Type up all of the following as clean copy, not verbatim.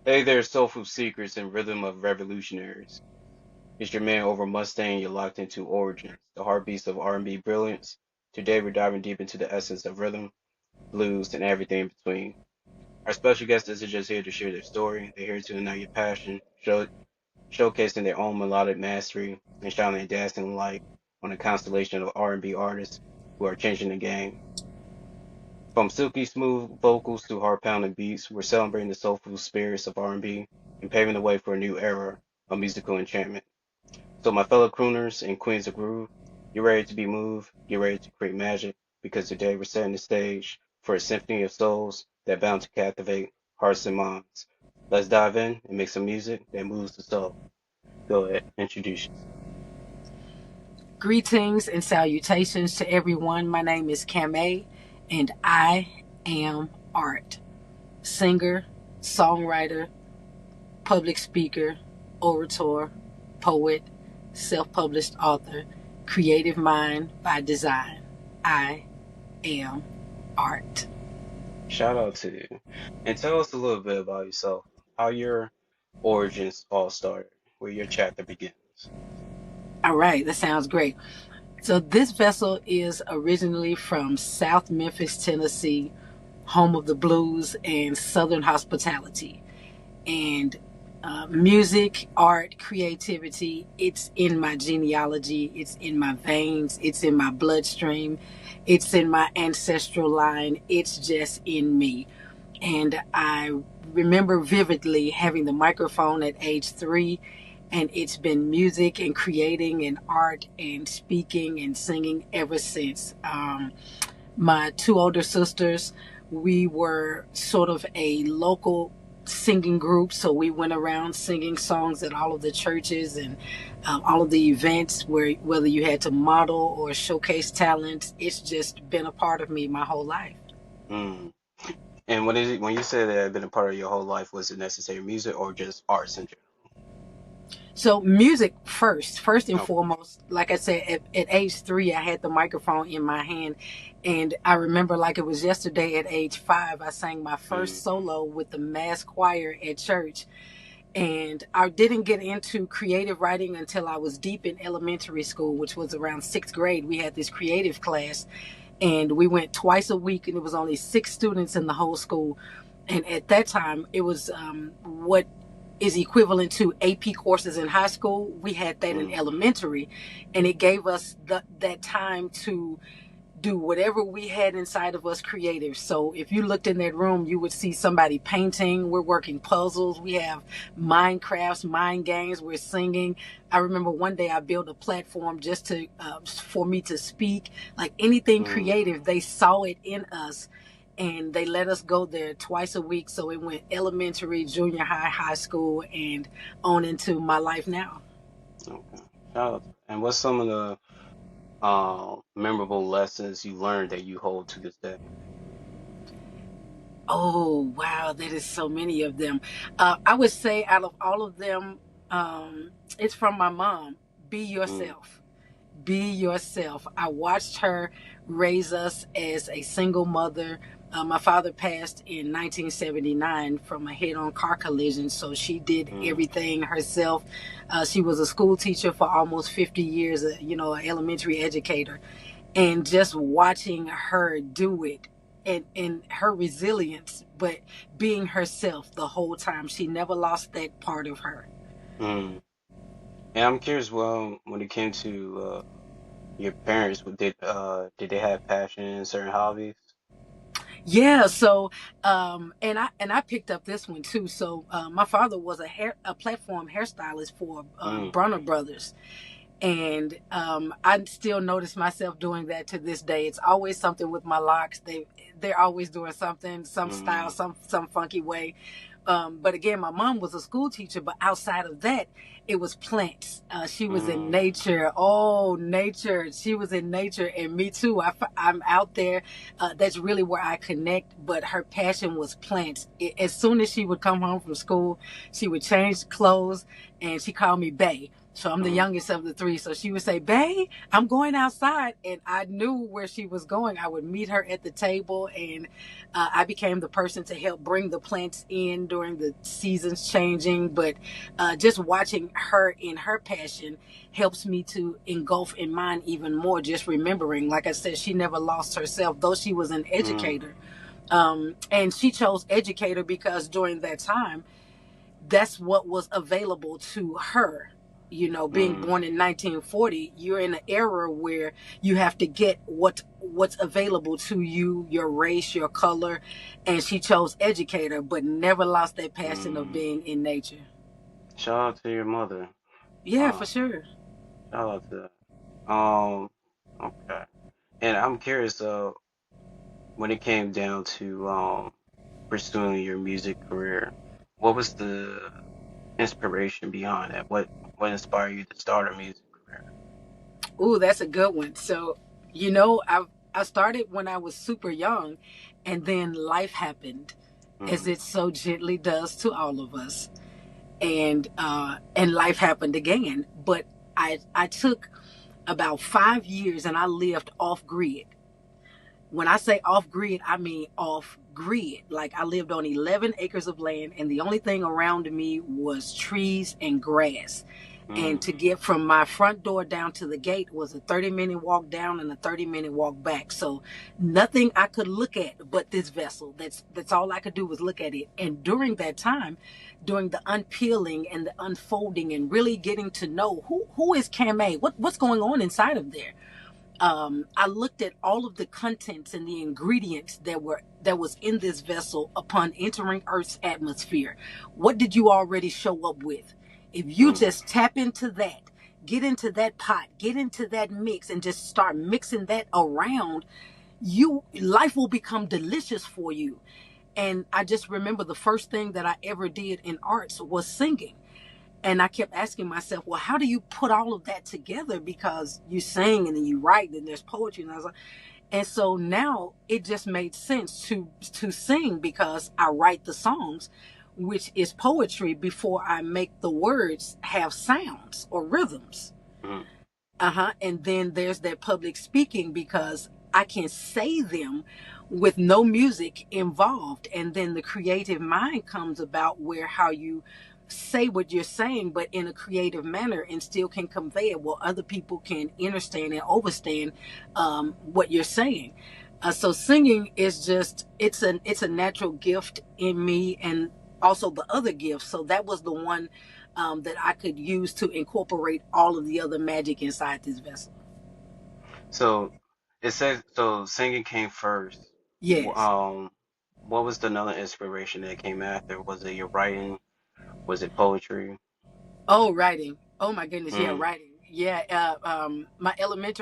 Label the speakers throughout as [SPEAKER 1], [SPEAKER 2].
[SPEAKER 1] Hey there, soulful seekers and rhythm of revolutionaries. It's your man over Mustang. You're locked into Origins, the heartbeats of R&B brilliance. Today we're diving deep into the essence of rhythm, blues, and everything in between. Our special guest isn't just here to share their story; they're here to ignite your passion, showcasing their own melodic mastery and shining a dazzling light on a constellation of R&B artists who are changing the game. From silky smooth vocals to heart-pounding beats, we're celebrating the soulful spirits of R&B and paving the way for a new era of musical enchantment. So my fellow crooners and queens of groove, get ready to be moved, get ready to create magic, because today we're setting the stage for a symphony of souls that bound to captivate hearts and minds. Let's dive in and make some music that moves the soul. Go ahead, introduce yourself.
[SPEAKER 2] Greetings and salutations to everyone. My name is Khamè, and I am art. Singer, songwriter, public speaker, orator, poet, self published author, creative mind by design. I am art.
[SPEAKER 1] Shout out to you. And tell us a little bit about yourself, how your origins all started, where your chapter begins.
[SPEAKER 2] All right, that sounds great. So, this vessel is originally from South Memphis, Tennessee, home of the blues and Southern hospitality. And music, art, creativity, it's in my genealogy, it's in my veins, it's in my bloodstream, it's in my ancestral line, it's just in me. And I remember vividly having the microphone at age 3, and it's been music and creating and art and speaking and singing ever since. My two older sisters, we were sort of a local singing group, so we went around singing songs at all of the churches and all of the events where whether you had to model or showcase talent, it's just been a part of me my whole life.
[SPEAKER 1] Mm. And when you say that it had been a part of your whole life, was it necessary music or just arts in
[SPEAKER 2] So music first and
[SPEAKER 1] general?
[SPEAKER 2] foremost. Like I said, at age 3, I had the microphone in my hand, and I remember like it was yesterday. At age 5, I sang my
[SPEAKER 1] Okay.
[SPEAKER 2] first solo with the mass choir at church, and I didn't get into creative writing until I was deep in elementary school, which was around 6th grade. We had this creative class, and we went twice a week, and it was only 6 students in the whole school. And at that time, it was what is equivalent to AP courses in high school. We had that in
[SPEAKER 1] Mm,
[SPEAKER 2] elementary, and it gave us that time to do whatever we had inside of us creative. So if you looked in that room, you would see somebody painting. We're working puzzles. We have mind crafts, mind games. We're singing. I remember one day I built a platform just to for me to speak. Like anything
[SPEAKER 1] mm.
[SPEAKER 2] creative, they saw it in us. And they let us go there twice a week. So it went elementary, junior high, high school, and on into my life now.
[SPEAKER 1] Okay. Shout out. And what's some of the memorable lessons you learned that you hold to this day?
[SPEAKER 2] Oh, wow, that is so many of them. I would say out of all of them, it's from my mom. Be
[SPEAKER 1] Mm,
[SPEAKER 2] yourself. Be yourself. I watched her raise us as a single mother. My father passed in 1979 from a head on car collision, so she did
[SPEAKER 1] mm,
[SPEAKER 2] everything herself. She was a school teacher for almost 50 years, an elementary educator. And just watching her do it, and her resilience, but being herself the whole time. She never lost that part of her.
[SPEAKER 1] mm. And I'm curious, well, when it came to your parents, did they have passion in certain hobbies?
[SPEAKER 2] Yeah, so and I picked up this one too. So my father was a platform hairstylist for
[SPEAKER 1] Mm,
[SPEAKER 2] Brunner Brothers, and I still notice myself doing that to this day. It's always something with my locks. They're always doing something, some style,
[SPEAKER 1] mm,
[SPEAKER 2] some funky way. But again, my mom was a school teacher, but outside of that, it was plants. She was in
[SPEAKER 1] mm,
[SPEAKER 2] nature. Oh, nature. She was in nature, and me too. I'm out there. That's really where I connect. But her passion was plants. As soon as she would come home from school, she would change clothes, and she called me Bay. So I'm the
[SPEAKER 1] Mm,
[SPEAKER 2] youngest of the three. So she would say, "Bae, I'm going outside." And I knew where she was going. I would meet her at the table, and I became the person to help bring the plants in during the seasons changing. But just watching her in her passion helps me to engulf in mine even more. Just remembering, like I said, she never lost herself, though she was an
[SPEAKER 1] mm,
[SPEAKER 2] educator. And she chose educator because during that time, that's what was available to her. You know, being
[SPEAKER 1] mm.
[SPEAKER 2] born in 1940, you're in an era where you have to get what's available to you, your race, your color, and she chose educator, but never lost that passion of
[SPEAKER 1] Mm.
[SPEAKER 2] being in nature.
[SPEAKER 1] Shout out to your mother.
[SPEAKER 2] Yeah,
[SPEAKER 1] Uh,
[SPEAKER 2] for sure.
[SPEAKER 1] Shout out to that. Okay. And I'm curious, when it came down to pursuing your music career, what was the inspiration behind that? What inspired you to start a music
[SPEAKER 2] Ooh, that's a good one. So, you know, I started when I was super young, and then life happened, as
[SPEAKER 1] career?
[SPEAKER 2] it so gently does to all of us. And life happened again. But I took about 5 years and I lived off grid. When I say off grid, I mean off grid. Like I lived on 11 acres of land, and the only thing around me was trees and grass. And
[SPEAKER 1] Mm,
[SPEAKER 2] to get from my front door down to the gate was a 30-minute walk down and a 30-minute walk back. So nothing I could look at but this vessel. That's all I could do was look at it. And during that time, during the unpeeling and the unfolding and really getting to know who is Khamè, what's going on inside of there, I looked at all of the contents and the ingredients that was in this vessel upon entering Earth's atmosphere. What did you already show up with? If you
[SPEAKER 1] mm,
[SPEAKER 2] just tap into that, get into that pot, get into that mix, and just start mixing that around, you life will become delicious for you. And I just remember the first thing that I ever did in arts was singing. And I kept asking myself, well, how do you put all of that together? Because you sing and then you write and there's poetry. And I was like, and so now it just made sense to sing because I write the songs, which is poetry before I make the words have sounds or rhythms.
[SPEAKER 1] mm,
[SPEAKER 2] Uh-huh. And then there's that public speaking because I can say them with no music involved. And then the creative mind comes about where how you say what you're saying, but in a creative manner and still can convey it while other people can understand and overstand what you're saying. So singing is just it's a natural gift in me and also the other gifts. So that was the one that I could use to incorporate all of the other magic inside this vessel.
[SPEAKER 1] So it says so singing came first.
[SPEAKER 2] Yes.
[SPEAKER 1] What was the another inspiration that came after? Was it your writing? Was it poetry?
[SPEAKER 2] Oh, writing. Oh my goodness, yeah,
[SPEAKER 1] Mm,
[SPEAKER 2] writing. Yeah,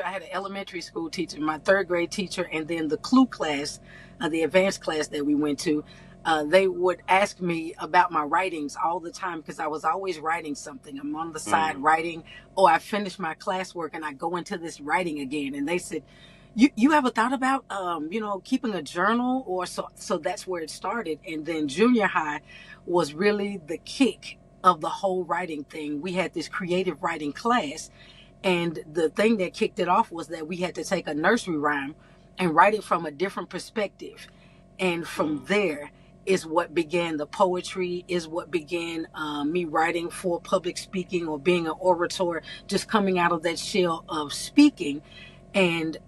[SPEAKER 2] I had an elementary school teacher, my third grade teacher, and then the CLU class, the advanced class that we went to. They would ask me about my writings all the time because I was always writing something. I'm on the side
[SPEAKER 1] mm,
[SPEAKER 2] writing, or I finish my classwork and I go into this writing again. And they said, "You ever thought about keeping a journal?" Or so that's where it started. And then junior high was really the kick of the whole writing thing. We had this creative writing class, and the thing that kicked it off was that we had to take a nursery rhyme and write it from a different perspective. And from
[SPEAKER 1] mm.
[SPEAKER 2] there is what began the poetry, is what began me writing for public speaking or being an orator, just coming out of that shell of speaking. And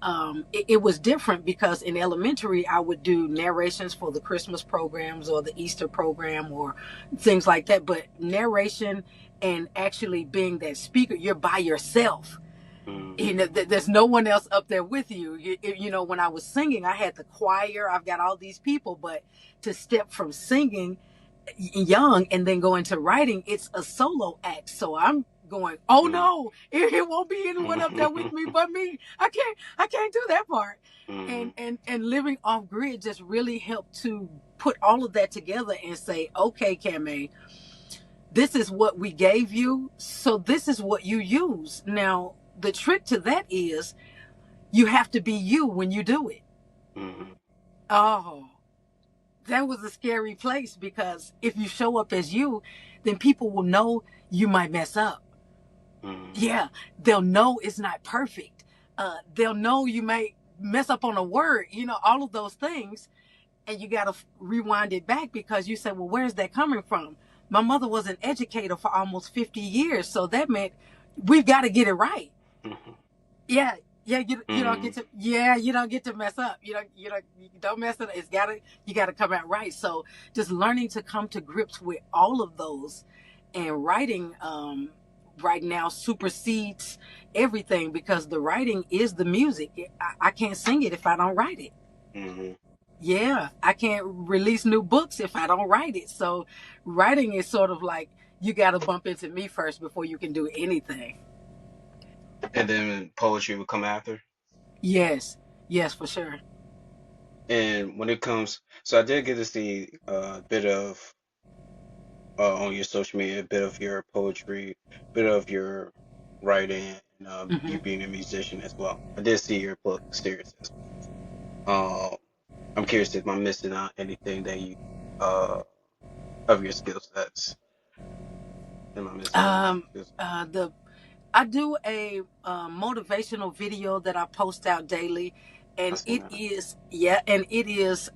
[SPEAKER 2] it was different because in elementary I would do narrations for the Christmas programs or the Easter program or things like that, but narration and actually being that speaker, you're by yourself.
[SPEAKER 1] Mm,
[SPEAKER 2] You know, there's no one else up there with you. When I was singing, I had the choir, I've got all these people, but to step from singing young and then go into writing, it's a solo act. So I'm going, oh
[SPEAKER 1] mm,
[SPEAKER 2] no, it won't be anyone up there with me but me. I can't do that part. And
[SPEAKER 1] mm,
[SPEAKER 2] living off grid just really helped to put all of that together and say, okay, Kame, this is what we gave you, so this is what you use. Now the trick to that is you have to be you when you do it.
[SPEAKER 1] mm,
[SPEAKER 2] Oh, that was a scary place because if you show up as you, then people will know you might mess up.
[SPEAKER 1] Mm-hmm.
[SPEAKER 2] Yeah, they'll know it's not perfect. They'll know you may mess up on a word, all of those things. And you got to rewind it back because you said, well, where's that coming from? My mother was an educator for almost 50 years. So that meant we've got to get it right.
[SPEAKER 1] Mm-hmm.
[SPEAKER 2] Yeah. Yeah, you don't
[SPEAKER 1] Mm-hmm.
[SPEAKER 2] get to you don't get to mess up. You don't mess it. You gotta come out right. So just learning to come to grips with all of those, and writing right now supersedes everything because the writing is the music. I can't sing it if I don't write it.
[SPEAKER 1] Mm-hmm.
[SPEAKER 2] Yeah, I can't release new books if I don't write it. So writing is sort of like you got to bump into me first before you can do anything.
[SPEAKER 1] And then poetry would come after.
[SPEAKER 2] Yes, yes, for sure.
[SPEAKER 1] And when it comes, so I did get to see a bit of on your social media, a bit of your poetry, a bit of your writing, and
[SPEAKER 2] Hmm.
[SPEAKER 1] you being a musician as well. I did see your book series as well. I'm curious if I'm missing out anything that you uh of your skill sets. Am I missing out any
[SPEAKER 2] Um,
[SPEAKER 1] skills?
[SPEAKER 2] the I do a motivational video that I post out daily,
[SPEAKER 1] I
[SPEAKER 2] and
[SPEAKER 1] seen that.
[SPEAKER 2] it is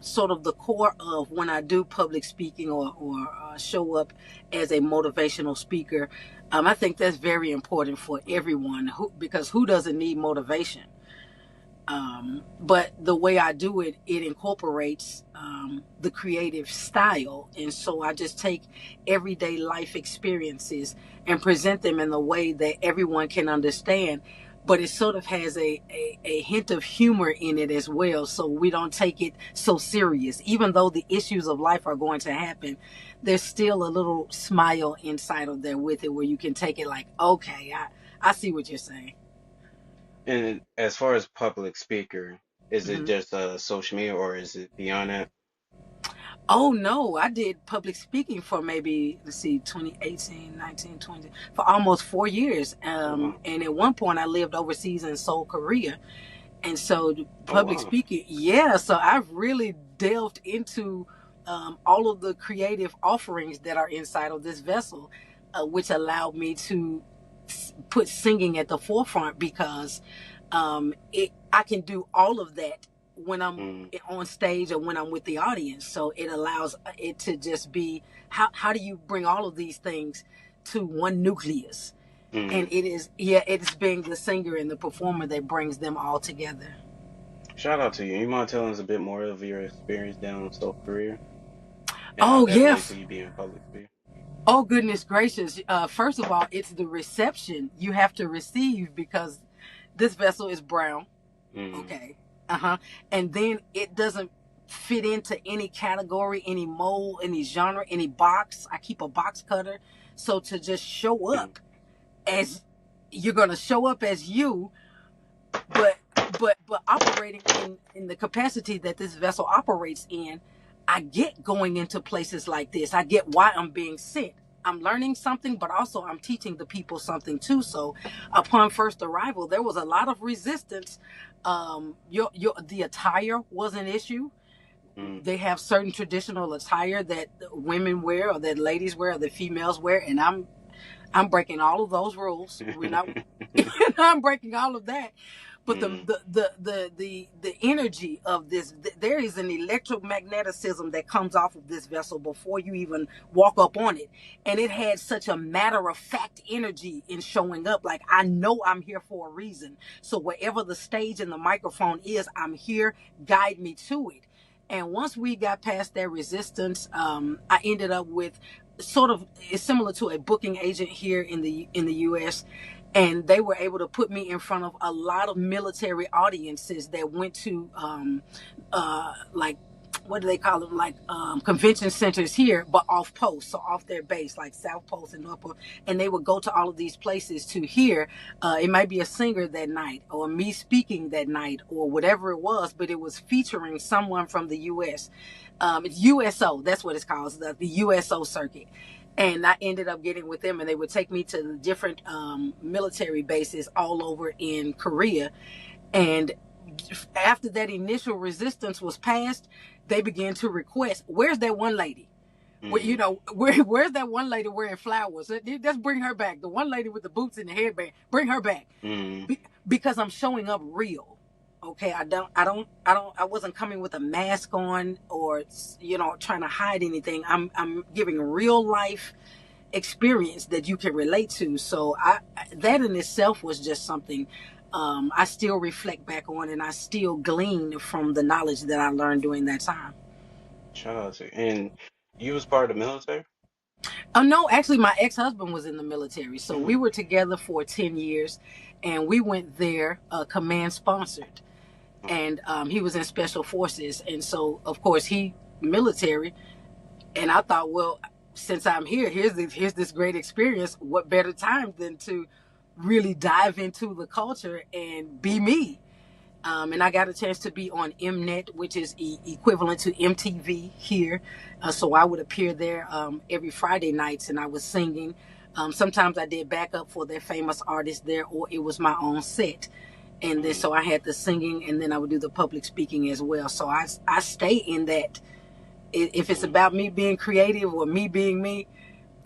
[SPEAKER 2] sort of the core of when I do public speaking or show up as a motivational speaker. I think that's very important for everyone because who doesn't need motivation? But the way I do it, it incorporates the creative style. And so I just take everyday life experiences and present them in a way that everyone can understand. But it sort of has a hint of humor in it as well. So we don't take it so serious. Even though the issues of life are going to happen, there's still a little smile inside of there with it where you can take it like, okay, I see what you're saying.
[SPEAKER 1] And as far as public speaker, is it
[SPEAKER 2] Hmm.
[SPEAKER 1] just social media or is it beyond that?
[SPEAKER 2] Oh no, I did public speaking for maybe, let's see, 2018, 19, 20, for almost 4 years.
[SPEAKER 1] Oh wow.
[SPEAKER 2] And at one point I lived overseas in Seoul, Korea. And so the
[SPEAKER 1] Oh
[SPEAKER 2] public
[SPEAKER 1] wow.
[SPEAKER 2] speaking, yeah, so I've really delved into all of the creative offerings that are inside of this vessel, which allowed me to put singing at the forefront because I can do all of that when I'm
[SPEAKER 1] Mm,
[SPEAKER 2] on stage or when I'm with the audience. So it allows it to just be how do you bring all of these things to one nucleus? And
[SPEAKER 1] mm.
[SPEAKER 2] it's being the singer and the performer that brings them all together.
[SPEAKER 1] Shout out to you. You mind telling us a bit more of your experience down in South Korea and how
[SPEAKER 2] Oh
[SPEAKER 1] that relates to
[SPEAKER 2] yes.
[SPEAKER 1] you being public speaker?
[SPEAKER 2] Oh goodness gracious. First of all, it's the reception you have to receive because this vessel is brown.
[SPEAKER 1] Mm,
[SPEAKER 2] Okay. Uh-huh. And then it doesn't fit into any category, any mold, any genre, any box. I keep a box cutter. So to just show
[SPEAKER 1] mm,
[SPEAKER 2] up as you're gonna show up as you, but but operating in the capacity that this vessel operates in, I get going into places like this. I get why I'm being sent. I'm learning something, but also I'm teaching the people something too. So, upon first arrival, there was a lot of resistance. The attire was an issue.
[SPEAKER 1] mm.
[SPEAKER 2] They have certain traditional attire that women wear, or that ladies wear, or that females wear, and I'm breaking all of those rules. We're not. I'm breaking all of that. But
[SPEAKER 1] Mm,
[SPEAKER 2] the energy of this, there is an electromagneticism that comes off of this vessel before you even walk up on it, and it had such a matter of fact energy in showing up. Like I know I'm here for a reason. So wherever the stage and the microphone is, I'm here. Guide me to it. And once we got past that resistance, I ended up with sort of it's similar to a booking agent here in the U.S. And they were able to put me in front of a lot of military audiences that went to like what do they call them, like convention centers here, but off post, so off their base, like South Post and North Post. And they would go to all of these places to hear. It might be a singer that night, or me speaking that night, or whatever it was, but it was featuring someone from the U.S. It's USO, that's what it's called, the USO circuit. And I ended up getting with them, and they would take me to the different military bases all over in Korea. And after that initial resistance was passed, they began to request, where's that one lady? Well,
[SPEAKER 1] Mm,
[SPEAKER 2] where's that one lady wearing flowers? Let's bring her back. The one lady with the boots and the headband. Bring her back.
[SPEAKER 1] mm,
[SPEAKER 2] Because I'm showing up real. Okay, I wasn't coming with a mask on or trying to hide anything. I'm giving real life experience that you can relate to. So that in itself was just something I still reflect back on, and I still glean from the knowledge that I learned during that time.
[SPEAKER 1] shout out to you. And you was part of the military?
[SPEAKER 2] Oh no, actually, my ex-husband was in the military, so we
[SPEAKER 1] Mm,
[SPEAKER 2] were together for 10 years, and we went there, command sponsored,
[SPEAKER 1] okay.
[SPEAKER 2] and he was in special forces, and so of course he military, and I thought, well, since I'm here, here's this great experience. What better time than to really dive into the culture and be me? And I got a chance to be on Mnet, which is equivalent to MTV here. So I would appear there every Friday nights, and I was singing. Sometimes I did backup for their famous artists there, or it was my own set. And then
[SPEAKER 1] Mm,
[SPEAKER 2] so I had the singing, and then I would do the public speaking as well. So I stay in that. If it's
[SPEAKER 1] mm,
[SPEAKER 2] about me being creative or me being me,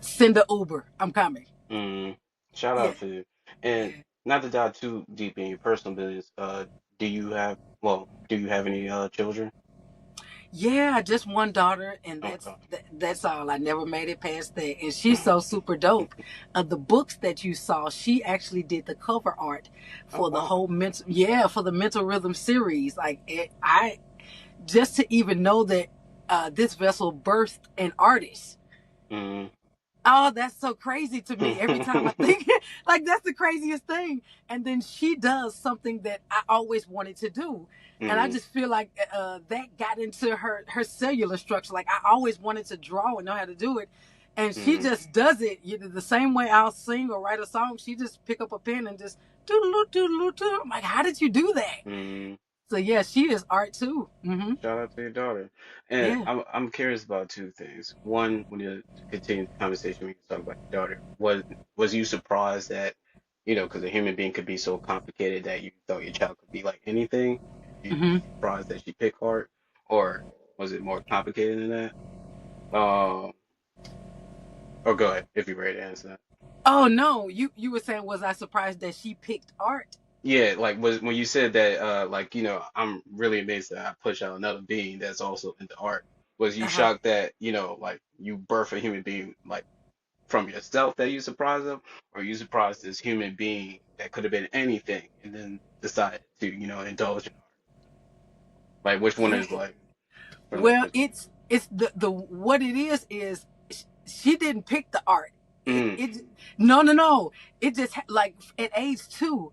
[SPEAKER 2] send a Uber. I'm coming.
[SPEAKER 1] mm. Shout
[SPEAKER 2] Yeah,
[SPEAKER 1] out to you. And
[SPEAKER 2] yeah.
[SPEAKER 1] not to dive too deep in your personal business, do you have any children?
[SPEAKER 2] Yeah, just one daughter, and
[SPEAKER 1] Okay.
[SPEAKER 2] that's all. I never made it past that, and she's so super dope. The books that you saw, she actually did the cover art
[SPEAKER 1] Oh
[SPEAKER 2] for the
[SPEAKER 1] wow.
[SPEAKER 2] whole for the mental rhythm series. Like I just to even know that this vessel birthed an artist.
[SPEAKER 1] Mm,
[SPEAKER 2] Oh, that's so crazy to me. Every time I think, like, that's the craziest thing. And then she does something that I always wanted to do. And I
[SPEAKER 1] mm,
[SPEAKER 2] just feel like that got into her cellular structure. Like, I always wanted to draw and know how to do it. And she
[SPEAKER 1] mm,
[SPEAKER 2] just does it. The same way I'll sing or write a song, she just pick up a pen and just doodle doodle doodle. I'm like, how did you do that?
[SPEAKER 1] mm.
[SPEAKER 2] So yeah, she is art too. Hmm.
[SPEAKER 1] Shout out to your daughter. And
[SPEAKER 2] Yeah.
[SPEAKER 1] I'm curious about two things. One, when you continue the conversation, we can talk about your daughter. Was you surprised that, because a human being could be so complicated that you thought your child could be like anything? You
[SPEAKER 2] Hmm.
[SPEAKER 1] surprised that she picked art, or was it more complicated than that? Um, or go ahead if you're ready to answer that.
[SPEAKER 2] Oh no, you were saying, was I surprised that she picked art?
[SPEAKER 1] Yeah, like was when you said that, like, I'm really amazed that I push out another being that's also into art. Was you
[SPEAKER 2] Uh-huh.
[SPEAKER 1] shocked that, like you birth a human being like from yourself that you surprised of, or you surprised this human being that could have been anything and then decided to, indulge in art? Like which one
[SPEAKER 2] Yeah.
[SPEAKER 1] is like from that
[SPEAKER 2] Well,
[SPEAKER 1] perspective?
[SPEAKER 2] it's the what it is she didn't pick the art. It
[SPEAKER 1] Mm,
[SPEAKER 2] it no. It just like at age 2,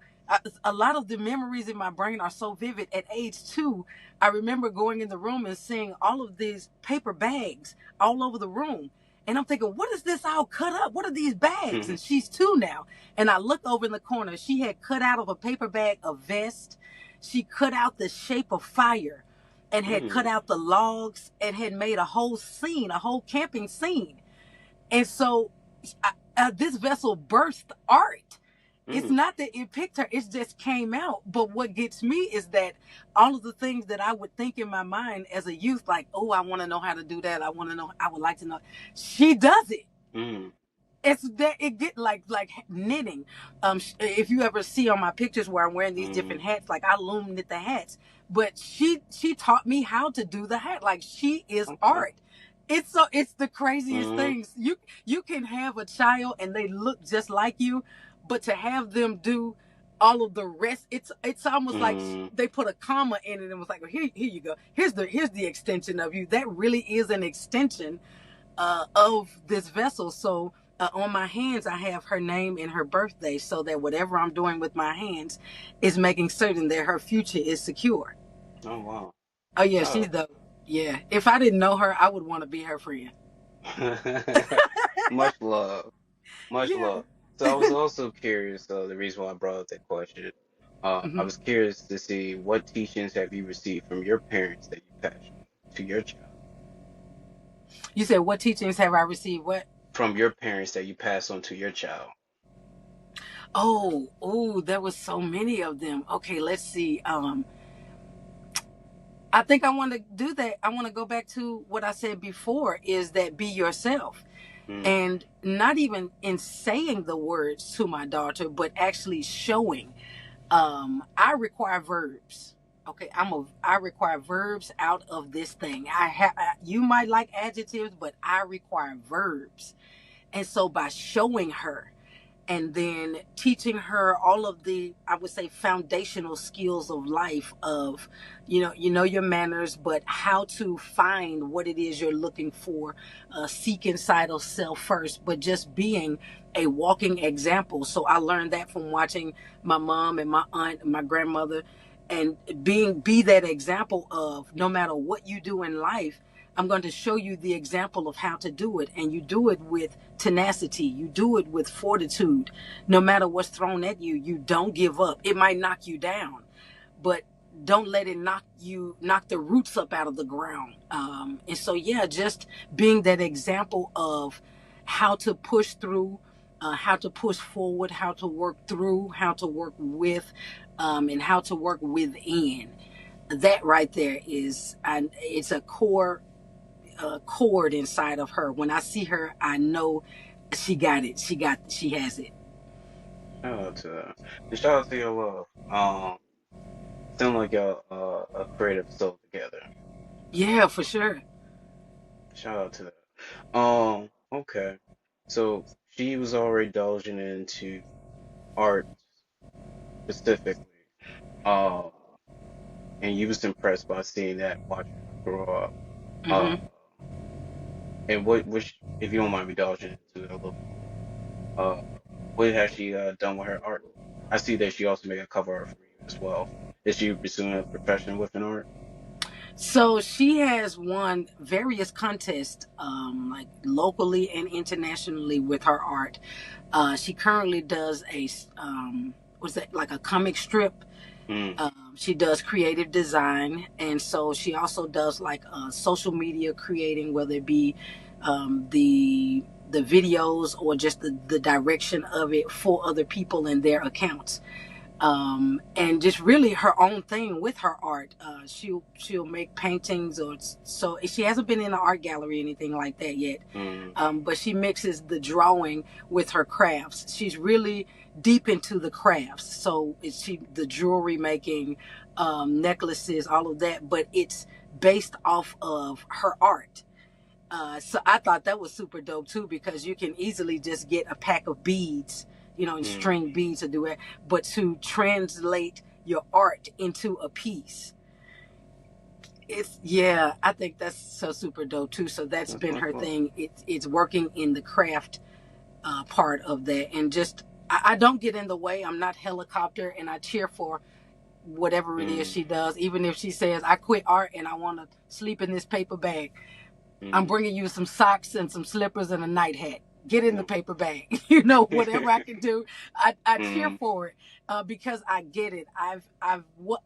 [SPEAKER 2] a lot of the memories in my brain are so vivid. At age 2, I remember going in the room and seeing all of these paper bags all over the room. And I'm thinking, what is this all cut up? What are these bags?
[SPEAKER 1] mm,
[SPEAKER 2] And she's 2 now. And I look over in the corner. She had cut out of a paper bag a vest. She cut out the shape of fire and had cut
[SPEAKER 1] mm,
[SPEAKER 2] out the logs and had made a whole scene, a whole camping scene. And so this vessel birthed art. It's
[SPEAKER 1] mm,
[SPEAKER 2] not that it picked her, it just came out. But what gets me is that all of the things that I would think in my mind as a youth, like, oh, I want to know how to do that. I want to know, I would like to know. She does it.
[SPEAKER 1] mm,
[SPEAKER 2] It's that it get like knitting. If you ever see on my pictures where I'm wearing these
[SPEAKER 1] mm.
[SPEAKER 2] different hats, like I loom knit the hats, but she taught me how to do the hat. Like she is
[SPEAKER 1] Okay.
[SPEAKER 2] art. It's the craziest
[SPEAKER 1] Mm,
[SPEAKER 2] things. You can have a child and they look just like you, but to have them do all of the rest, it's almost like
[SPEAKER 1] mm.
[SPEAKER 2] they put a comma in it and was like, well, here you go. Here's the extension of you. That really is an extension of this vessel. So on my hands, I have her name and her birthday, so that whatever I'm doing with my hands is making certain that her future is secure.
[SPEAKER 1] Oh wow.
[SPEAKER 2] Oh yeah,
[SPEAKER 1] Oh.
[SPEAKER 2] she's the yeah. If I didn't know her, I would want to be her friend.
[SPEAKER 1] Much love. Much
[SPEAKER 2] Yeah.
[SPEAKER 1] love. So I was also curious, the reason why I brought up that question, I
[SPEAKER 2] Hmm.
[SPEAKER 1] was curious to see what teachings have you received from your parents that you passed to your child?
[SPEAKER 2] You said, what teachings have I received? What?
[SPEAKER 1] From your parents that you pass on to your child.
[SPEAKER 2] Oh, there was so many of them. Okay, let's see. I think I want to do that. I want to go back to what I said before, is that be yourself.
[SPEAKER 1] Mm,
[SPEAKER 2] And not even in saying the words to my daughter, but actually showing. I require verbs. Okay, I require verbs out of this thing. You might like adjectives, but I require verbs. And so by showing her, and then teaching her all of the, I would say, foundational skills of life, of your manners, but how to find what it is you're looking for, seek inside of self first, but just being a walking example. So I learned that from watching my mom and my aunt and my grandmother, and be that example of, no matter what you do in life, I'm going to show you the example of how to do it. And you do it with tenacity. You do it with fortitude. No matter what's thrown at you, you don't give up. It might knock you down, but don't let it knock the roots up out of the ground. And so, yeah, just being that example of how to push through, how to push forward, how to work through, how to work with, and how to work within. That right there it's a core chord inside of her. When I see her, I know she got it. She has it.
[SPEAKER 1] shout out to that. And shout out to your love. Sound like y'all a creative soul together.
[SPEAKER 2] Yeah, for sure.
[SPEAKER 1] Shout out to that. Okay. So she was already indulging into art specifically. Um, and you was impressed by seeing that, watching her grow up. Uh,
[SPEAKER 2] Hmm.
[SPEAKER 1] and which, if you don't mind me indulging into it a little more, uh, what has she done with her art? I see that she also made a cover art for you as well. Is she pursuing a profession within art?
[SPEAKER 2] So she has won various contests, like locally and internationally, with her art. She currently does what's that, like a comic strip.
[SPEAKER 1] Mm,
[SPEAKER 2] She does creative design, and so she also does like social media creating, whether it be the videos or just the direction of it for other people and their accounts, and just really her own thing with her art. She'll make paintings, or so she hasn't been in an art gallery or anything like that yet.
[SPEAKER 1] mm,
[SPEAKER 2] But she mixes the drawing with her crafts. She's really deep into the crafts. So she the jewelry making, necklaces, all of that, but it's based off of her art. So I thought that was super dope too, because you can easily just get a pack of beads, and
[SPEAKER 1] mm.
[SPEAKER 2] string beads to do it. But to translate your art into a piece, yeah, I think that's so super dope too. So that's
[SPEAKER 1] That's
[SPEAKER 2] been
[SPEAKER 1] what's
[SPEAKER 2] her
[SPEAKER 1] up.
[SPEAKER 2] thing. It's working in the craft part of that, and just I don't get in the way. I'm not helicopter, and I cheer for whatever it is
[SPEAKER 1] Mm,
[SPEAKER 2] she does, even if she says I quit art and I want to sleep in this paper bag. I'm
[SPEAKER 1] mm,
[SPEAKER 2] bringing you some socks and some slippers and a night hat. Get in the
[SPEAKER 1] yeah.
[SPEAKER 2] paper bag. Whatever I can do, I cheer
[SPEAKER 1] Mm,
[SPEAKER 2] for it, because I get it.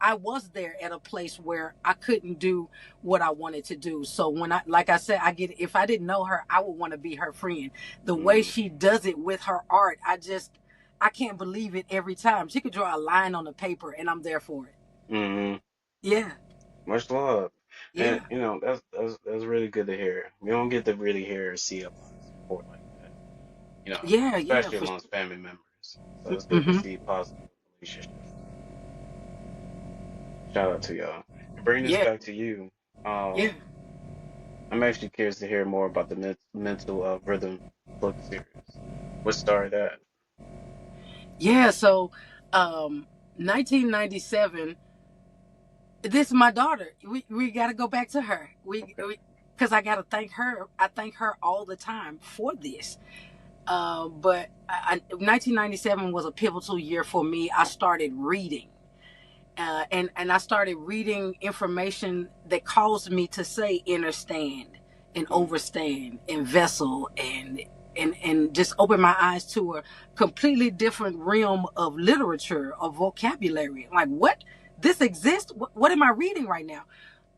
[SPEAKER 2] I was there at a place where I couldn't do what I wanted to do. So when like I said, I get it. If I didn't know her, I would want to be her friend. The way
[SPEAKER 1] mm,
[SPEAKER 2] she does it with her art, I can't believe it every time. She could draw a line on the paper, and I'm there for it.
[SPEAKER 1] mm.
[SPEAKER 2] Yeah,
[SPEAKER 1] Much love. And
[SPEAKER 2] yeah,
[SPEAKER 1] that's really good to hear. We don't get to really hear or see a lot of support like that,
[SPEAKER 2] yeah,
[SPEAKER 1] especially
[SPEAKER 2] for
[SPEAKER 1] amongst family members. So
[SPEAKER 2] sure.
[SPEAKER 1] it's good to
[SPEAKER 2] Hmm.
[SPEAKER 1] see positive relationships. Shout out to y'all. And bring this
[SPEAKER 2] Yeah,
[SPEAKER 1] back to you.
[SPEAKER 2] yeah.
[SPEAKER 1] Um, I'm actually curious to hear more about the mental rhythm book series. What started that?
[SPEAKER 2] Yeah, so 1997, this is my daughter. We got to go back to her.
[SPEAKER 1] Okay.
[SPEAKER 2] Because I got to thank her. I thank her all the time for this. But 1997 was a pivotal year for me. I started reading. And I started reading information that caused me to say understand and
[SPEAKER 1] Mm,
[SPEAKER 2] overstand and vessel, and just open my eyes to a completely different realm of literature, of vocabulary. Like, what? This exists? What am I reading right now?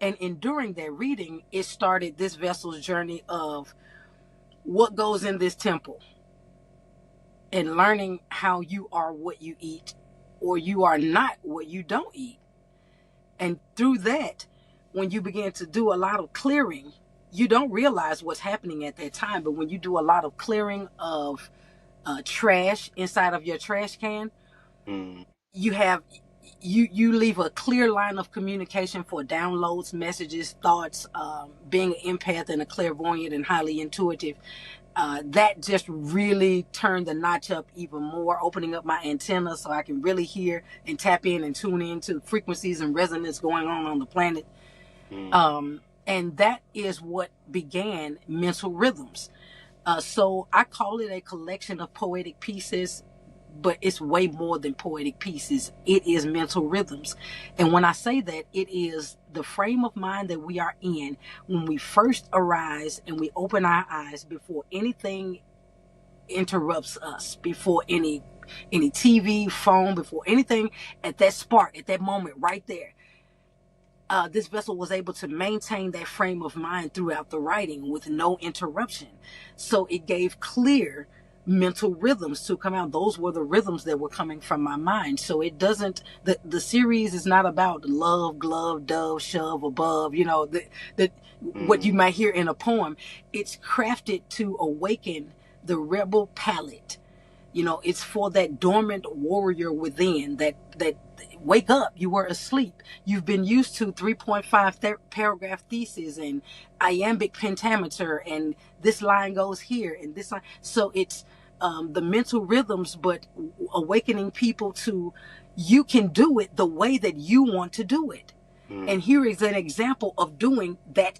[SPEAKER 2] And in during that reading, it started this vessel's journey of what goes in this temple, and learning how you are what you eat, or you are not what you don't eat. And through that, when you begin to do a lot of clearing, you don't realize what's happening at that time. But when you do a lot of clearing of trash inside of your trash can,
[SPEAKER 1] Mm,
[SPEAKER 2] you have you leave a clear line of communication for downloads, messages, thoughts. Being an empath and a clairvoyant and highly intuitive, that just really turned the notch up even more, opening up my antenna so I can really hear and tap in and tune in to frequencies and resonance going on the planet.
[SPEAKER 1] mm,
[SPEAKER 2] And that is what began mental rhythms. So I call it a collection of poetic pieces, but it's way more than poetic pieces. It is mental rhythms. And when I say that, it is the frame of mind that we are in when we first arise and we open our eyes before anything interrupts us, before any TV, phone, before anything, at that spark, at that moment right there. This vessel was able to maintain that frame of mind throughout the writing with no interruption. So it gave clear mental rhythms to come out. Those were the rhythms that were coming from my mind. So it doesn't, the series is not about love, glove, dove, shove, above, what you
[SPEAKER 1] mm,
[SPEAKER 2] might hear in a poem. It's crafted to awaken the rebel palate. It's for that dormant warrior within, that wake up, you were asleep, you've been used to 3.5 paragraph thesis and iambic pentameter, and this line goes here and this line. So it's the mental rhythms, but awakening people to, you can do it the way that you want to do it. And
[SPEAKER 1] mm,
[SPEAKER 2] here is an example of doing that.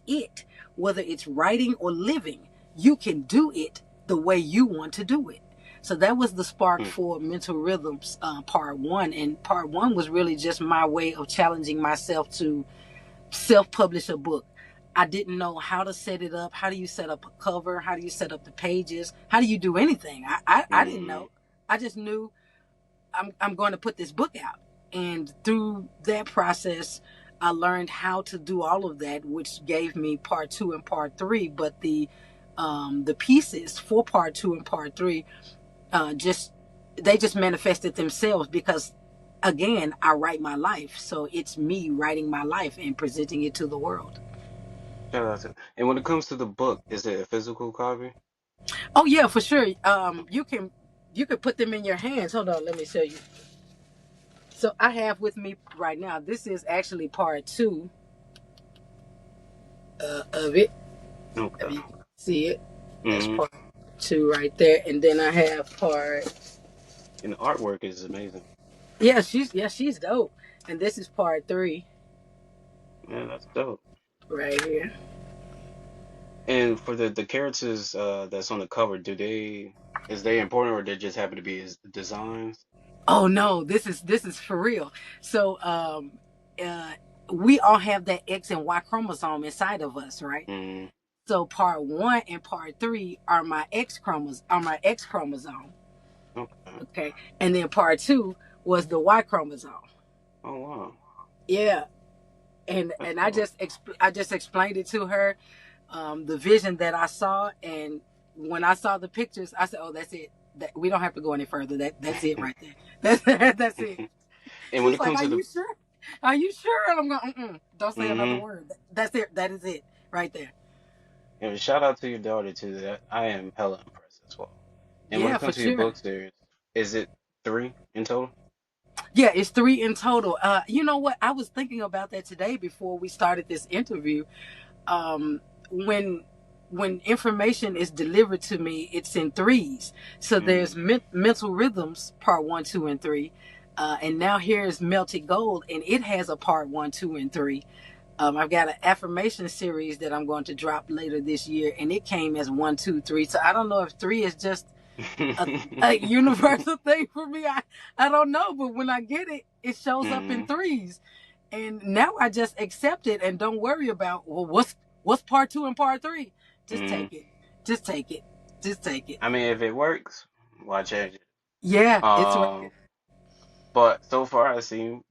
[SPEAKER 2] Whether it's writing or living, you can do it the way you want to do it. So that was the spark
[SPEAKER 1] mm,
[SPEAKER 2] for mental rhythms, part one. And part one was really just my way of challenging myself to self-publish a book. I didn't know how to set it up. How do you set up a cover? How do you set up the pages? How do you do anything? I didn't
[SPEAKER 1] mm,
[SPEAKER 2] know. I just knew I'm going to put this book out. And through that process, I learned how to do all of that, which gave me part two and part three. But the pieces for part two and part three, just they just manifested themselves because, again, I write my life. So it's me writing my life and presenting it to the world.
[SPEAKER 1] shout out to. And when it comes to the book, is it a physical copy?
[SPEAKER 2] Oh yeah, for sure. You can put them in your hands. Hold on, let me show you. So I have with me right now, this is actually part two of it. If
[SPEAKER 1] Okay.
[SPEAKER 2] you can see it, that's
[SPEAKER 1] Mm-hmm.
[SPEAKER 2] part two right there. And then I have part,
[SPEAKER 1] And the artwork is amazing.
[SPEAKER 2] yeah, she's dope. And this is part three
[SPEAKER 1] Yeah, that's dope.
[SPEAKER 2] right here.
[SPEAKER 1] And for the characters that's on the cover, is they important or they just happen to be his designs?
[SPEAKER 2] Oh no, this is for real. So uh we all have that X and Y chromosome inside of us, right?
[SPEAKER 1] Mm,
[SPEAKER 2] So part one and part three are my X chromosome.
[SPEAKER 1] okay.
[SPEAKER 2] Okay. And then part two was the Y chromosome.
[SPEAKER 1] Oh wow.
[SPEAKER 2] Yeah. And
[SPEAKER 1] That's
[SPEAKER 2] and I
[SPEAKER 1] dope.
[SPEAKER 2] just I just explained it to her, the vision that I saw, and when I saw the pictures, I said, "Oh, that's it. That we don't have to go any further. That's it right there. That's it."
[SPEAKER 1] And
[SPEAKER 2] She
[SPEAKER 1] when
[SPEAKER 2] was
[SPEAKER 1] it
[SPEAKER 2] like,
[SPEAKER 1] comes
[SPEAKER 2] "Are
[SPEAKER 1] to the
[SPEAKER 2] you sure? Are you sure?" And I'm going, "Don't say another
[SPEAKER 1] mm-hmm.
[SPEAKER 2] word. That's it. That is it right there."
[SPEAKER 1] And shout out to your daughter too. That I am hella impressed as well. And when
[SPEAKER 2] Yeah,
[SPEAKER 1] it
[SPEAKER 2] for
[SPEAKER 1] comes to your
[SPEAKER 2] sure.
[SPEAKER 1] book series, is it three in total?
[SPEAKER 2] Yeah, it's three in total. You know what? I was thinking about that today before we started this interview. Um, when information is delivered to me, it's in threes. So there's
[SPEAKER 1] Mm,
[SPEAKER 2] mental rhythms, part one, two, and three. And now here's melted gold, and it has a part one, two, and three. I've got an affirmation series that I'm going to drop later this year, and it came as one, two, three. So I don't know if three is just a universal thing for me. I don't know, but when I get it, it shows up in
[SPEAKER 1] mm,
[SPEAKER 2] threes, and now I just accept it and don't worry about, well, what's part two and part three. Just
[SPEAKER 1] mm.
[SPEAKER 2] take it. Just take it. Just take it.
[SPEAKER 1] I mean, if it works, why change it?
[SPEAKER 2] Yeah, it's working.
[SPEAKER 1] Um, but so far I seem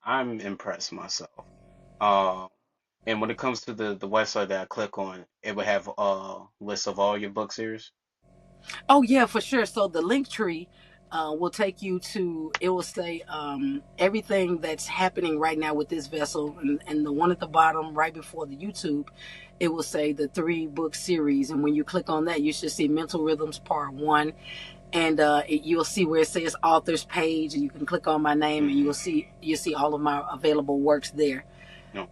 [SPEAKER 1] I'm impressed myself. Um, and when it comes to the website that I click on, it would have a list of all your book series.
[SPEAKER 2] Oh yeah, for sure. So the link tree, will take you to, it will say everything that's happening right now with this vessel, and the one at the bottom right before the YouTube, it will say the 3-book series. And when you click on that, you should see Mental Rhythms Part 1. And you'll see where it says authors page, and you can click on my name, and you'll see all of my available works there.
[SPEAKER 1] No.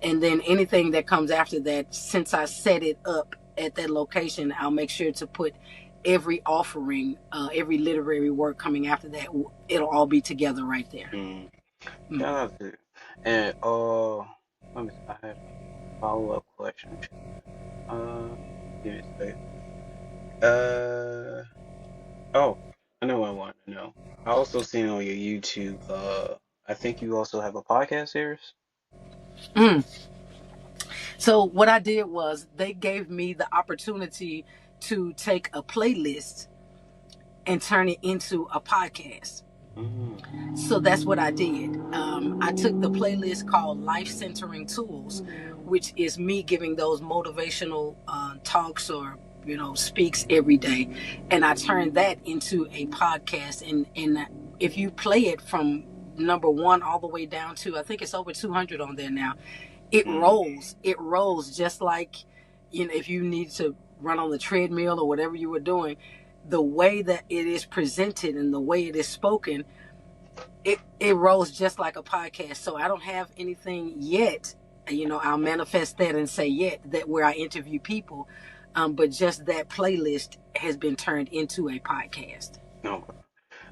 [SPEAKER 2] And then anything that comes after that, since I set it up at that location, I'll make sure to put every offering, every literary work coming after that. It'll all be together right there.
[SPEAKER 1] Shout out to, and let me. I have a follow-up question. Give me a second. Oh, I know what I wanted to know. I also seen on your YouTube. I think you also have a podcast series.
[SPEAKER 2] Mm. So what I did was they gave me the opportunity to take a playlist and turn it into a podcast. So that's what I did. I took the playlist called Life Centering Tools, which is me giving those motivational talks or speaks every day, and I turned that into a podcast. And if you play it from number 1 all the way down to, I think it's over 200 on there now, it rolls just like, if you need to run on the treadmill or whatever you were doing. The way that it is presented and the way it is spoken, it rolls just like a podcast. So I don't have anything yet. I'll manifest that and say yet that where I interview people, but just that playlist has been turned into a podcast.
[SPEAKER 1] No,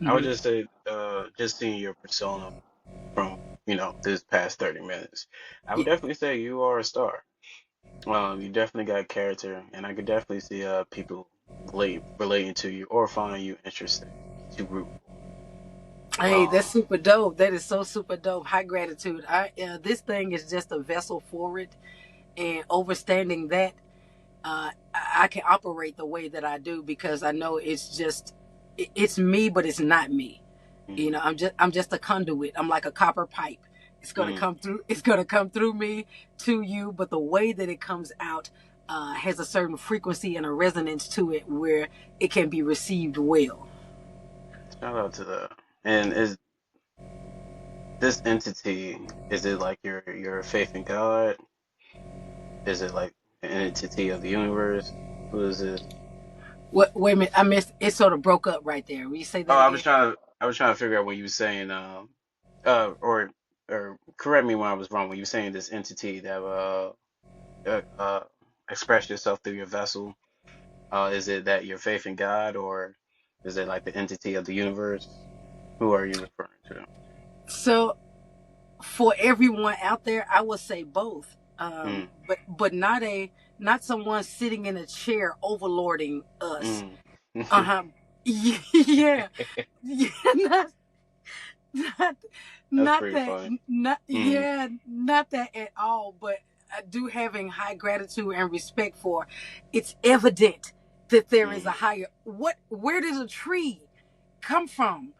[SPEAKER 1] I would just say, just seeing your persona from this past 30 minutes, I would definitely say you are a star. You definitely got character, and I could definitely see people relating to you or finding you interesting to root.
[SPEAKER 2] Hey, that's super dope. That is so super dope. High gratitude. This thing is just a vessel forward, and understanding that I can operate the way that I do because I know it's me, but it's not me. I'm just a conduit. I'm like a copper pipe. It's gonna come through. It's gonna come through me to you, but the way that it comes out has a certain frequency and a resonance to it where it can be received well.
[SPEAKER 1] Shout out to that. And is this entity? Is it like your faith in God? Is it like an entity of the universe? Who is it?
[SPEAKER 2] What? Wait a minute. I missed. It sort of broke up right there. Will you say
[SPEAKER 1] Oh,
[SPEAKER 2] that again?
[SPEAKER 1] I was trying to figure out when you were saying or correct me when I was wrong, when you were saying this entity that uh, uh express yourself through your vessel. Is it that your faith in God, or is it like the entity of the universe? Who are you referring to?
[SPEAKER 2] So for everyone out there, I would say both.
[SPEAKER 1] Mm,
[SPEAKER 2] But not someone sitting in a chair overlording us.
[SPEAKER 1] mm.
[SPEAKER 2] Yeah, yeah, not,
[SPEAKER 1] That's
[SPEAKER 2] not
[SPEAKER 1] pretty
[SPEAKER 2] that,
[SPEAKER 1] funny.
[SPEAKER 2] not
[SPEAKER 1] Mm,
[SPEAKER 2] yeah, not that at all. But I do having high gratitude and respect for. It's evident that there is a
[SPEAKER 1] mm,
[SPEAKER 2] higher. Where does a tree come from?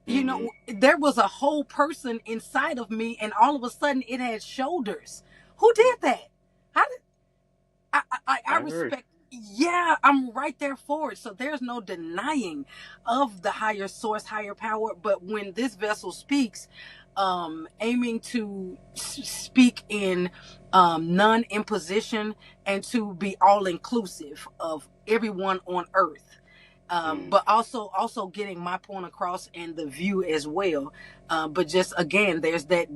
[SPEAKER 1] mm,
[SPEAKER 2] There was a whole person inside of me, and all of a sudden it had shoulders. Who did that? How did I
[SPEAKER 1] I agree.
[SPEAKER 2] respect? Yeah, I'm right there for it. So there's no denying of the higher source, higher power. But when this vessel speaks, aiming to speak in non-imposition and to be all inclusive of everyone on earth,
[SPEAKER 1] Mm,
[SPEAKER 2] but also getting my point across and the view as well. But just again, there's that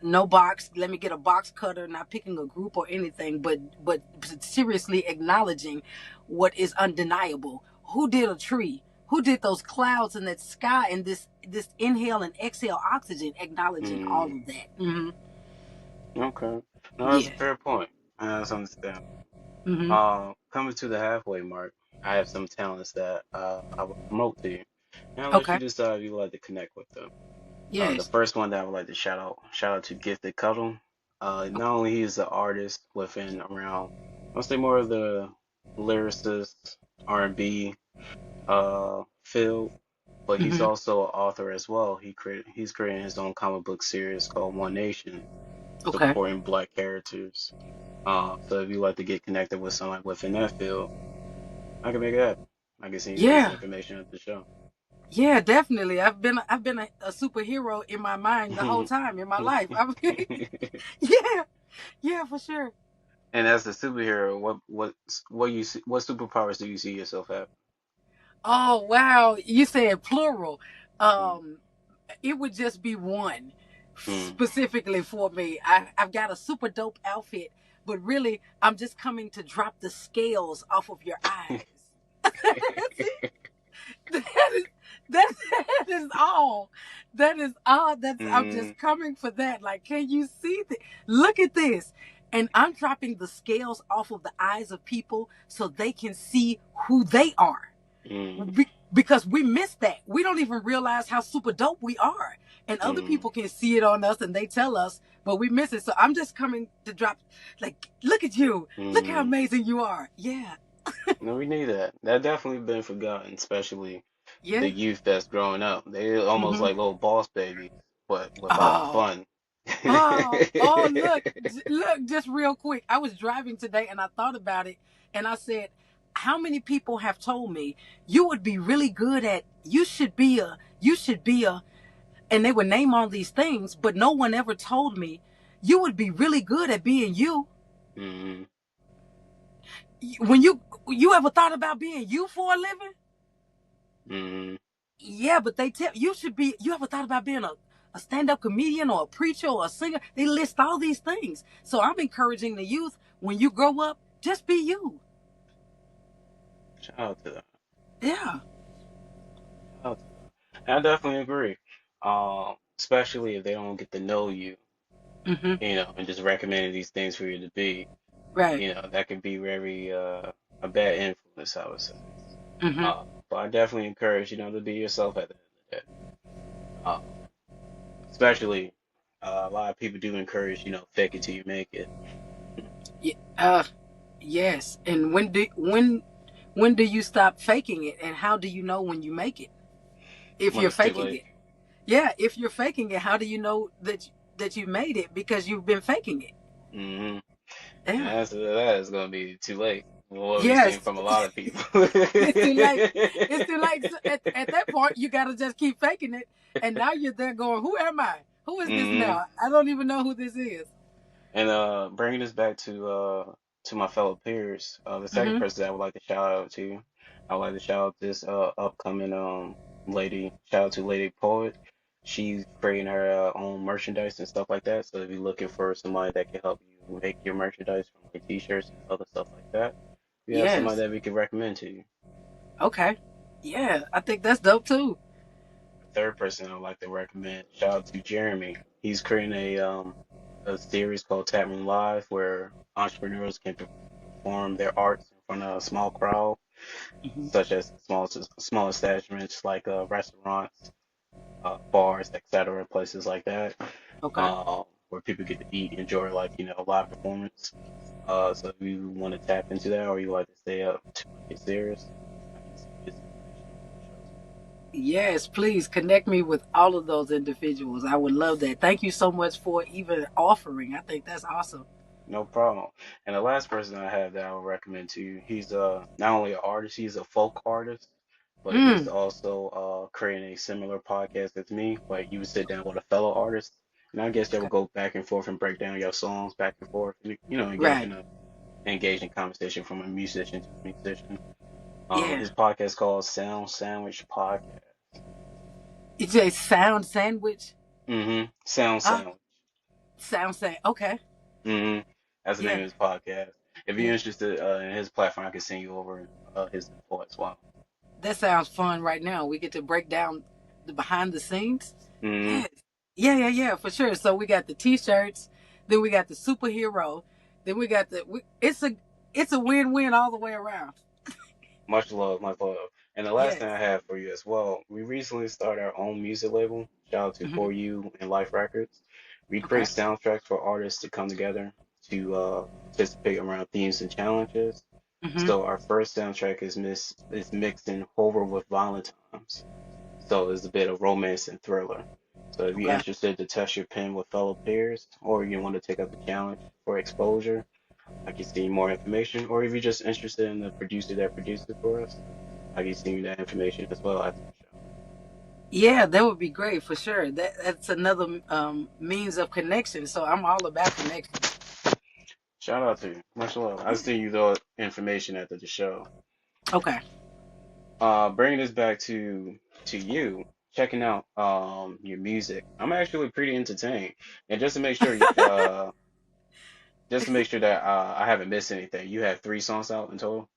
[SPEAKER 2] no box. Let me get a box cutter. Not picking a group or anything, but seriously acknowledging what is undeniable. Who did a tree? Who did those clouds and that sky and this inhale and exhale oxygen? Acknowledging all
[SPEAKER 1] mm.
[SPEAKER 2] of that. Mm-hmm.
[SPEAKER 1] Okay. No, that's
[SPEAKER 2] Yeah.
[SPEAKER 1] a fair point. That's understandable.
[SPEAKER 2] Mm-hmm.
[SPEAKER 1] Coming to the halfway mark, I have some talents that I will promote to you. And I'll let you
[SPEAKER 2] Okay.
[SPEAKER 1] decide if you would like to connect with them. The
[SPEAKER 2] Yes.
[SPEAKER 1] first one that I would like to shout out to Gifted Cuddle. Not only he is an artist within around, I'll say more of the lyricist R&B field, but he's
[SPEAKER 2] Mm-hmm.
[SPEAKER 1] also an author as well. He's creating his own comic book series called One Nation,
[SPEAKER 2] Okay.
[SPEAKER 1] supporting Black characters. So if you like to get connected with someone within that field, I can make it happen. I can send you his
[SPEAKER 2] Yeah.
[SPEAKER 1] information at the show.
[SPEAKER 2] Yeah, definitely. I've been a superhero in my mind the whole time in my life. Yeah, yeah, for sure.
[SPEAKER 1] And as a superhero, what you see, what superpowers do you see yourself having?
[SPEAKER 2] Oh wow, you said plural.
[SPEAKER 1] Mm,
[SPEAKER 2] Um, it would just be one
[SPEAKER 1] mm.
[SPEAKER 2] specifically for me. I've got a super dope outfit, but really, I'm just coming to drop the scales off of your eyes. That's it. That is that is all. That is all. That's I'm
[SPEAKER 1] Mm,
[SPEAKER 2] just coming for that. Like, can you see that? Look at this. And I'm dropping the scales off of the eyes of people so they can see who they are.
[SPEAKER 1] mm,
[SPEAKER 2] Because we miss that. We don't even realize how super dope we are. And other
[SPEAKER 1] mm,
[SPEAKER 2] people can see it on us and they tell us, but we miss it. So I'm just coming to drop, like, look at you. Look how
[SPEAKER 1] mm.
[SPEAKER 2] amazing you are. Yeah.
[SPEAKER 1] No, we need that. That definitely been forgotten, especially the
[SPEAKER 2] Yeah.
[SPEAKER 1] youth that's growing up. They almost
[SPEAKER 2] Mm-hmm.
[SPEAKER 1] like little boss babies, but without the
[SPEAKER 2] Oh,
[SPEAKER 1] fun.
[SPEAKER 2] oh, look, look, just real quick. I was driving today and I thought about it and I said, how many people have told me you would be really good at, you should be a, and they would name all these things, but no one ever told me you would be really good at being you.
[SPEAKER 1] Mm,
[SPEAKER 2] When you ever thought about being you for a living?
[SPEAKER 1] mm.
[SPEAKER 2] Yeah, but they tell you should be. You ever thought about being a stand-up comedian or a preacher or a singer? They list all these things. So I'm encouraging the youth, when you grow up, just be you.
[SPEAKER 1] Shout out to that.
[SPEAKER 2] Yeah.
[SPEAKER 1] Shout out to that. I definitely agree. Especially if they don't get to know you,
[SPEAKER 2] Mm-hmm.
[SPEAKER 1] and just recommending these things for you to be,
[SPEAKER 2] Right.
[SPEAKER 1] that can be very a bad influence, I would say.
[SPEAKER 2] Mm-hmm.
[SPEAKER 1] But I definitely encourage, to be yourself at the end of the day. Uh, Especially, a lot of people do encourage, fake it till you make it.
[SPEAKER 2] Yeah. Yes. And when do you stop faking it, and how do you know when you make it? If
[SPEAKER 1] When
[SPEAKER 2] you're
[SPEAKER 1] it's too
[SPEAKER 2] faking
[SPEAKER 1] late.
[SPEAKER 2] it. Yeah. If you're faking it, how do you know that you made it because you've been faking it?
[SPEAKER 1] Hmm. And
[SPEAKER 2] Yeah.
[SPEAKER 1] that is going to be too late. What we've seen
[SPEAKER 2] Yes.
[SPEAKER 1] from a lot of people.
[SPEAKER 2] It's too late. It's too late. So at that point, you got to just keep faking it. And now you're there going, who am I? Who is this
[SPEAKER 1] Hmm.
[SPEAKER 2] now? I don't even know who this is.
[SPEAKER 1] And bringing this back to my fellow peers, the second
[SPEAKER 2] Mm-hmm.
[SPEAKER 1] person that I would like to shout out to, I would like to shout out this upcoming lady. Shout out to Lady Poet. She's creating her own merchandise and stuff like that. So if you're looking for somebody that can help you make your merchandise from like t-shirts and other stuff like that, we have somebody
[SPEAKER 2] Yes.
[SPEAKER 1] that we can recommend to you.
[SPEAKER 2] Okay. Yeah, I think that's dope too.
[SPEAKER 1] The third person I would like to recommend, shout out to Jeremy. He's creating a series called Tap Room Live where entrepreneurs can perform their arts in front of a small crowd,
[SPEAKER 2] Hmm.
[SPEAKER 1] such as small establishments like restaurants, bars, etc., places like that,
[SPEAKER 2] Okay.
[SPEAKER 1] where people get to eat, enjoy like live performance. So if you want to tap into that, or you like to stay up to get serious, I can send you his information over in the show too.
[SPEAKER 2] Yes, please connect me with all of those individuals. I would love that. Thank you so much for even offering. I think that's awesome.
[SPEAKER 1] No problem. And the last person I have that I would recommend to you, he's not only an artist, he's a folk artist, but he's
[SPEAKER 2] Mm.
[SPEAKER 1] also creating a similar podcast as me, where you would sit down with a fellow artist, and I guess they
[SPEAKER 2] Okay.
[SPEAKER 1] would go back and forth and break down your songs back and forth, and
[SPEAKER 2] Right.
[SPEAKER 1] engage in conversation from a musician to a musician.
[SPEAKER 2] Yeah.
[SPEAKER 1] His podcast called Sound Sandwich Podcast.
[SPEAKER 2] It's a sound sandwich.
[SPEAKER 1] Sound
[SPEAKER 2] Ah,
[SPEAKER 1] Sandwich.
[SPEAKER 2] sound sand. Okay.
[SPEAKER 1] hmm That's the name
[SPEAKER 2] Yeah.
[SPEAKER 1] of his podcast. If
[SPEAKER 2] Yeah.
[SPEAKER 1] you're interested in his platform, I can send you over his info as well.
[SPEAKER 2] That sounds fun right now. We get to break down the behind the scenes.
[SPEAKER 1] Mm,
[SPEAKER 2] Yes. Yeah, yeah, yeah, for sure. So we got the t-shirts, then we got the superhero, then we got it's a win-win all the way around.
[SPEAKER 1] much love, much love. And the last thing
[SPEAKER 2] Yes.
[SPEAKER 1] I have for you as well, we recently started our own music label. Shout out to
[SPEAKER 2] Hmm.
[SPEAKER 1] For You and Life Records. We create
[SPEAKER 2] Okay.
[SPEAKER 1] soundtracks for artists to come together to participate around themes and challenges.
[SPEAKER 2] Hmm.
[SPEAKER 1] So our first soundtrack is mixing horror with violent times. So it's a bit of romance and thriller. So if you're
[SPEAKER 2] Okay.
[SPEAKER 1] interested to test your pen with fellow peers, or you want to take up the challenge for exposure, I can send you more information. Or if you're just interested in the producer that produces for us, I can send you that information as well after the show.
[SPEAKER 2] Yeah, that would be great for sure. That's another means of connection. So I'm all about connection.
[SPEAKER 1] Shout out to you. Much love. I send you the information after the show.
[SPEAKER 2] Okay.
[SPEAKER 1] Bringing this back to you, checking out your music. I'm actually pretty entertained, and just to make sure that I haven't missed anything. You have 3 songs out in total.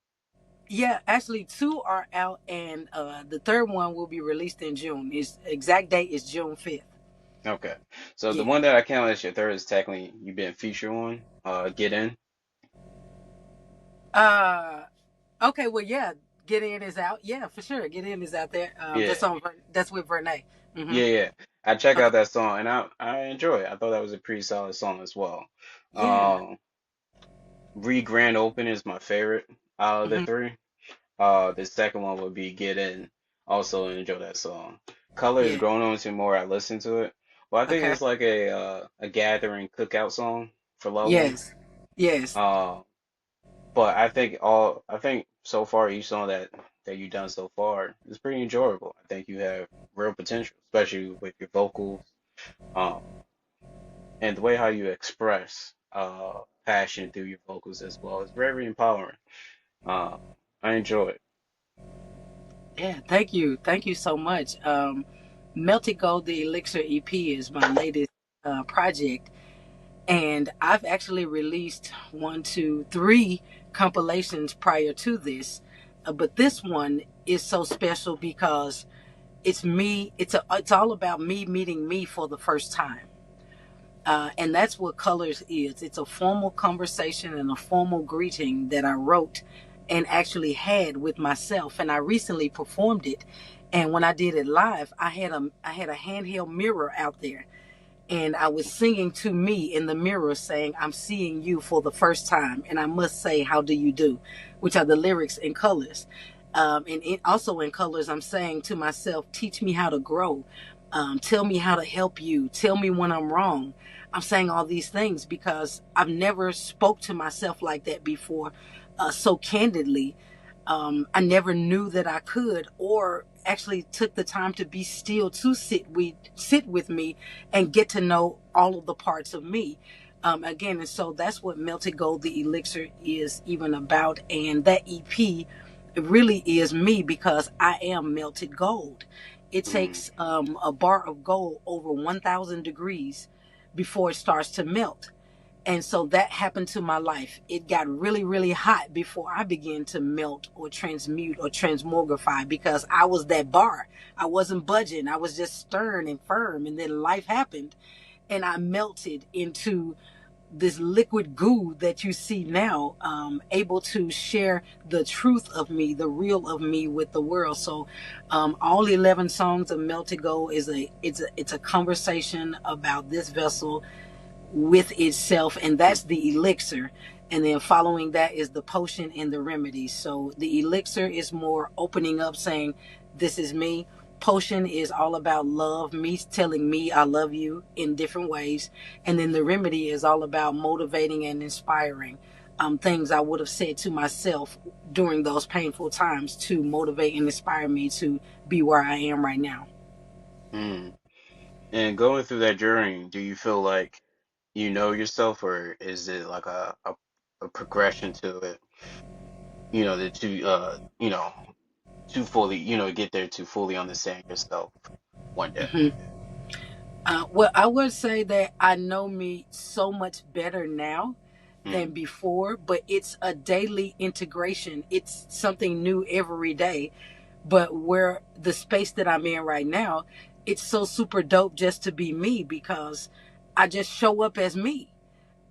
[SPEAKER 2] Yeah, actually, two are out, and the third one will be released in June. Its exact date is June 5th.
[SPEAKER 1] Okay, so the
[SPEAKER 2] Yeah.
[SPEAKER 1] one that I count as your third is technically you've been featured on. Get in.
[SPEAKER 2] Uh. Okay. Well, yeah. Get In is out. Yeah, for sure. Get In is out there.
[SPEAKER 1] Yeah,
[SPEAKER 2] That's with Vernay. Mm-hmm.
[SPEAKER 1] yeah. I check out
[SPEAKER 2] Okay.
[SPEAKER 1] that song and I enjoy it. I thought that was a pretty solid song as well.
[SPEAKER 2] Yeah.
[SPEAKER 1] Um, Re Grand Open is my favorite out of the
[SPEAKER 2] Mm-hmm.
[SPEAKER 1] three. The second one would be Get In. Also enjoy that song. Color is
[SPEAKER 2] Yeah.
[SPEAKER 1] grown on to more I listen to it. Well, I think
[SPEAKER 2] Okay.
[SPEAKER 1] it's like a gathering cookout song for loved ones.
[SPEAKER 2] Yes. Yes.
[SPEAKER 1] Uh, but I think so far each song that you've done so far is pretty enjoyable. I think you have real potential, especially with your vocals, um, and the way how you express passion through your vocals as well is very empowering. Uh, I enjoy it.
[SPEAKER 2] Yeah. Thank you. Thank you so much. Melted Gold, the Elixir EP, is my latest project, and I've actually released one, two, three compilations prior to this, but this one is so special because it's me. It's all about me meeting me for the first time. And that's what Colors is. It's a formal conversation and a formal greeting that I wrote and actually had with myself. And I recently performed it. And when I did it live, I had a handheld mirror out there, and I was singing to me in the mirror, saying, "I'm seeing you for the first time, and I must say, how do you do?" Which are the lyrics in Colors. Also in Colors, I'm saying to myself, "Teach me how to grow. Tell me how to help you. Tell me when I'm wrong." I'm saying all these things because I've never spoke to myself like that before, so candidly. I never knew that I could, or actually took the time to be still to sit with me and get to know all of the parts of me. Again, and so that's what Melted Gold, the Elixir, is even about. And that EP really is me because I am melted gold. It
[SPEAKER 1] Mm,
[SPEAKER 2] takes a bar of gold over 1,000 degrees before it starts to melt. And so that happened to my life. It got really, really hot before I began to melt or transmute or transmogrify because I was that bar. I wasn't budging. I was just stern and firm. And then life happened and I melted into this liquid goo that you see now, able to share the truth of me, the real of me with the world. So, all 11 songs of Melted Gold it's a conversation about this vessel with itself, and that's the elixir. And then following that is the potion and the remedy. So the elixir is more opening up, saying, "This is me." Potion is all about love, me telling me I love you in different ways. And then the remedy is all about motivating and inspiring, things I would have said to myself during those painful times to motivate and inspire me to be where I am right now.
[SPEAKER 1] mm. And going through that journey, do you feel like you know yourself, or is it like a progression to it? You know, to fully, get there to fully understand yourself one day.
[SPEAKER 2] Well, I would say that I know me so much better now than
[SPEAKER 1] Mm,
[SPEAKER 2] before, but it's a daily integration. It's something new every day. But where the space that I'm in right now, it's so super dope just to be me because I just show up as me.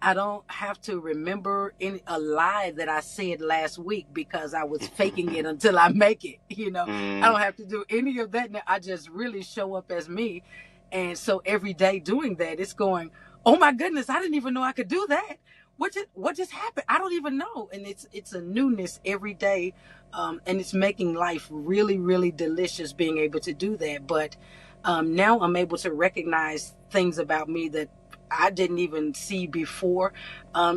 [SPEAKER 2] I don't have to remember a lie that I said last week because I was faking it until I make it. I
[SPEAKER 1] mm,
[SPEAKER 2] don't have to do any of that now. I just really show up as me. And so every day doing that, it's going, "Oh my goodness, I didn't even know I could do that. What just happened? I don't even know." And it's a newness every day. And it's making life really, really delicious being able to do that. But now I'm able to recognize things about me that I didn't even see before.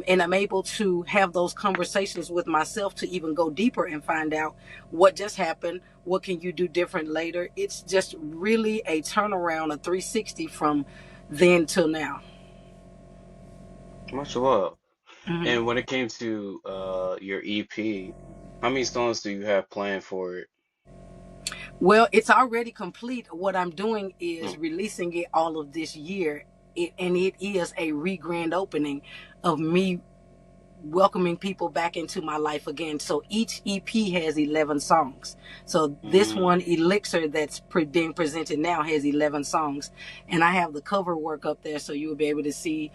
[SPEAKER 2] And I'm able to have those conversations with myself to even go deeper and find out what just happened. What can you do different later? It's just really a turnaround, a 360 from then till now.
[SPEAKER 1] Much love.
[SPEAKER 2] Hmm.
[SPEAKER 1] And when it came to your EP, how many songs do you have planned for it?
[SPEAKER 2] Well, it's already complete. What I'm doing is
[SPEAKER 1] Mm,
[SPEAKER 2] releasing it all of this year. And it is a re-grand opening of me welcoming people back into my life again. So each EP has 11 songs. So this one,
[SPEAKER 1] mm,
[SPEAKER 2] Elixir, that's being presented now, has 11 songs. And I have the cover work up there so you will be able to see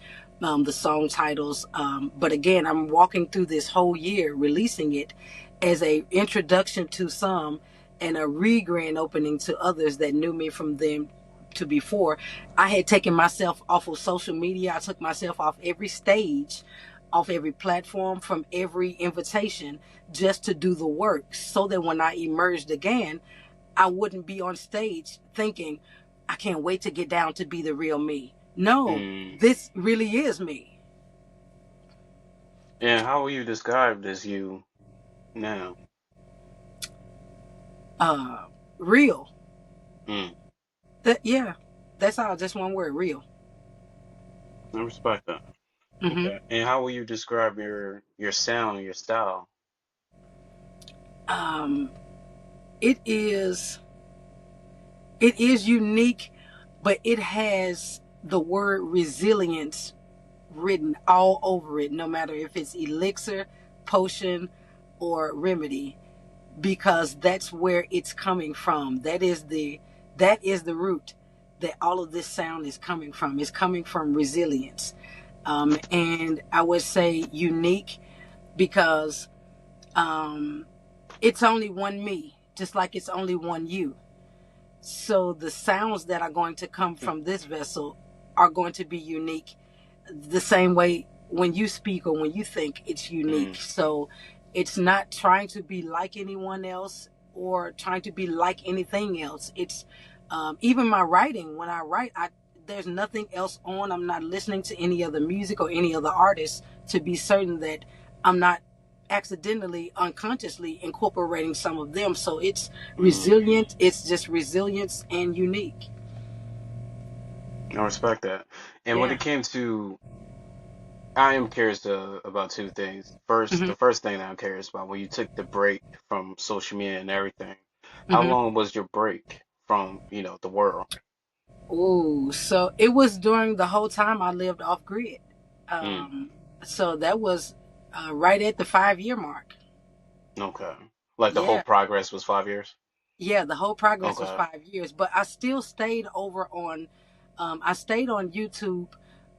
[SPEAKER 2] the song titles. But again, I'm walking through this whole year releasing it as a introduction to some and a re-grand opening to others that knew me from them to before. I had taken myself off of social media. I took myself off every stage, off every platform, from every invitation, just to do the work so that when I emerged again, I wouldn't be on stage thinking, I can't wait to get down to be the real me. No,
[SPEAKER 1] mm.
[SPEAKER 2] this really is me.
[SPEAKER 1] And how will you describe this you now?
[SPEAKER 2] Uh, Real.
[SPEAKER 1] Mm,
[SPEAKER 2] Yeah, that's all. Just one word, real.
[SPEAKER 1] I respect that.
[SPEAKER 2] Hmm.
[SPEAKER 1] Okay. And how will you describe your sound and your style?
[SPEAKER 2] Um, it is it is unique, but it has the word resilience written all over it, no matter if it's elixir, potion, or remedy, because that's where it's coming from. That is the root that all of this sound is coming from. It's coming from resilience, and I would say unique because um, it's only one me, just like it's only one you. So the sounds that are going to come
[SPEAKER 1] Mm,
[SPEAKER 2] from this vessel are going to be unique the same way when you speak or when you think it's unique.
[SPEAKER 1] mm,
[SPEAKER 2] So it's not trying to be like anyone else or trying to be like anything else. It's even my writing. When I write, there's nothing else on. I'm not listening to any other music or any other artist to be certain that I'm not accidentally, unconsciously incorporating some of them. So it's
[SPEAKER 1] mm.
[SPEAKER 2] resilient. It's just resilience and unique.
[SPEAKER 1] I respect that. And when
[SPEAKER 2] Yeah.
[SPEAKER 1] it came to, I am curious about two things. First,
[SPEAKER 2] Hmm.
[SPEAKER 1] the first thing that I'm curious about, when you took the break from social media and everything, how
[SPEAKER 2] Hmm.
[SPEAKER 1] long was your break from, the world?
[SPEAKER 2] Oh, so it was during the whole time I lived off grid.
[SPEAKER 1] Mm,
[SPEAKER 2] Um, so that was right at the 5 year mark.
[SPEAKER 1] okay. Like the whole
[SPEAKER 2] Yeah.
[SPEAKER 1] progress was 5 years?
[SPEAKER 2] Yeah. The whole progress was
[SPEAKER 1] Okay.
[SPEAKER 2] 5 years, but I still stayed over on, I stayed on YouTube,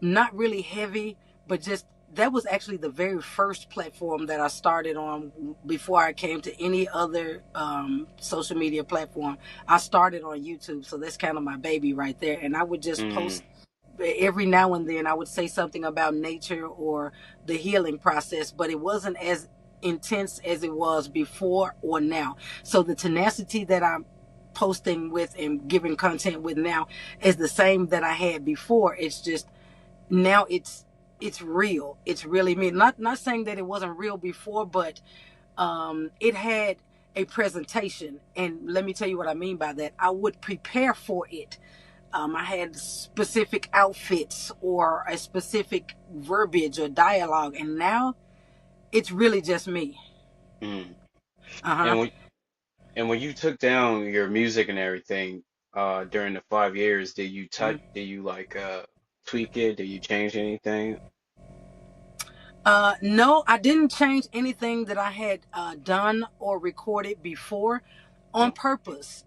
[SPEAKER 2] not really heavy, but just that was actually the very first platform that I started on before I came to any other social media platform. I started on YouTube. So that's kind of my baby right there. And I would just
[SPEAKER 1] Mm,
[SPEAKER 2] post every now and then. I would say something about nature or the healing process, but it wasn't as intense as it was before or now. So the tenacity that I'm posting with and giving content with now is the same that I had before. It's just now it's real. It's really me. Not saying that it wasn't real before, but it had a presentation. And let me tell you what I mean by that. I would prepare for it. I had specific outfits or a specific verbiage or dialogue, and now it's really just me.
[SPEAKER 1] mm.
[SPEAKER 2] Uh huh.
[SPEAKER 1] And when you took down your music and everything, during the 5 years, did you like tweak it? Did you change anything?
[SPEAKER 2] No, I didn't change anything that I had done or recorded before on
[SPEAKER 1] Mm,
[SPEAKER 2] purpose.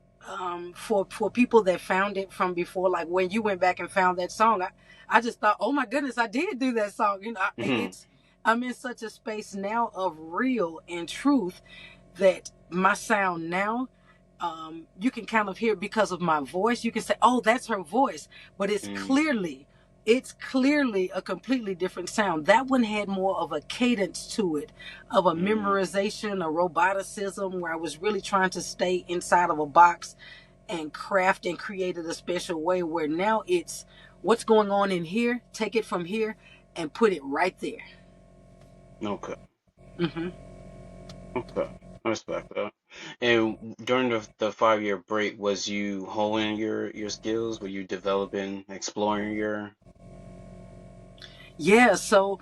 [SPEAKER 2] For people that found it from before, like when you went back and found that song, I just thought, oh my goodness, I did do that song.
[SPEAKER 1] mhm,
[SPEAKER 2] I'm in such a space now of real and truth that my sound now, you can kind of hear it because of my voice. You can say, oh, that's her voice, but
[SPEAKER 1] mm,
[SPEAKER 2] it's clearly a completely different sound. That one had more of a cadence to it, of a
[SPEAKER 1] mm,
[SPEAKER 2] memorization, a roboticism, where I was really trying to stay inside of a box and craft and create it a special way, where now it's what's going on in here, take it from here and put it right there.
[SPEAKER 1] Okay.
[SPEAKER 2] Hmm.
[SPEAKER 1] Okay. I respect that. And during the 5 year break, was you honing your skills? Were you developing, exploring your?
[SPEAKER 2] Yeah, so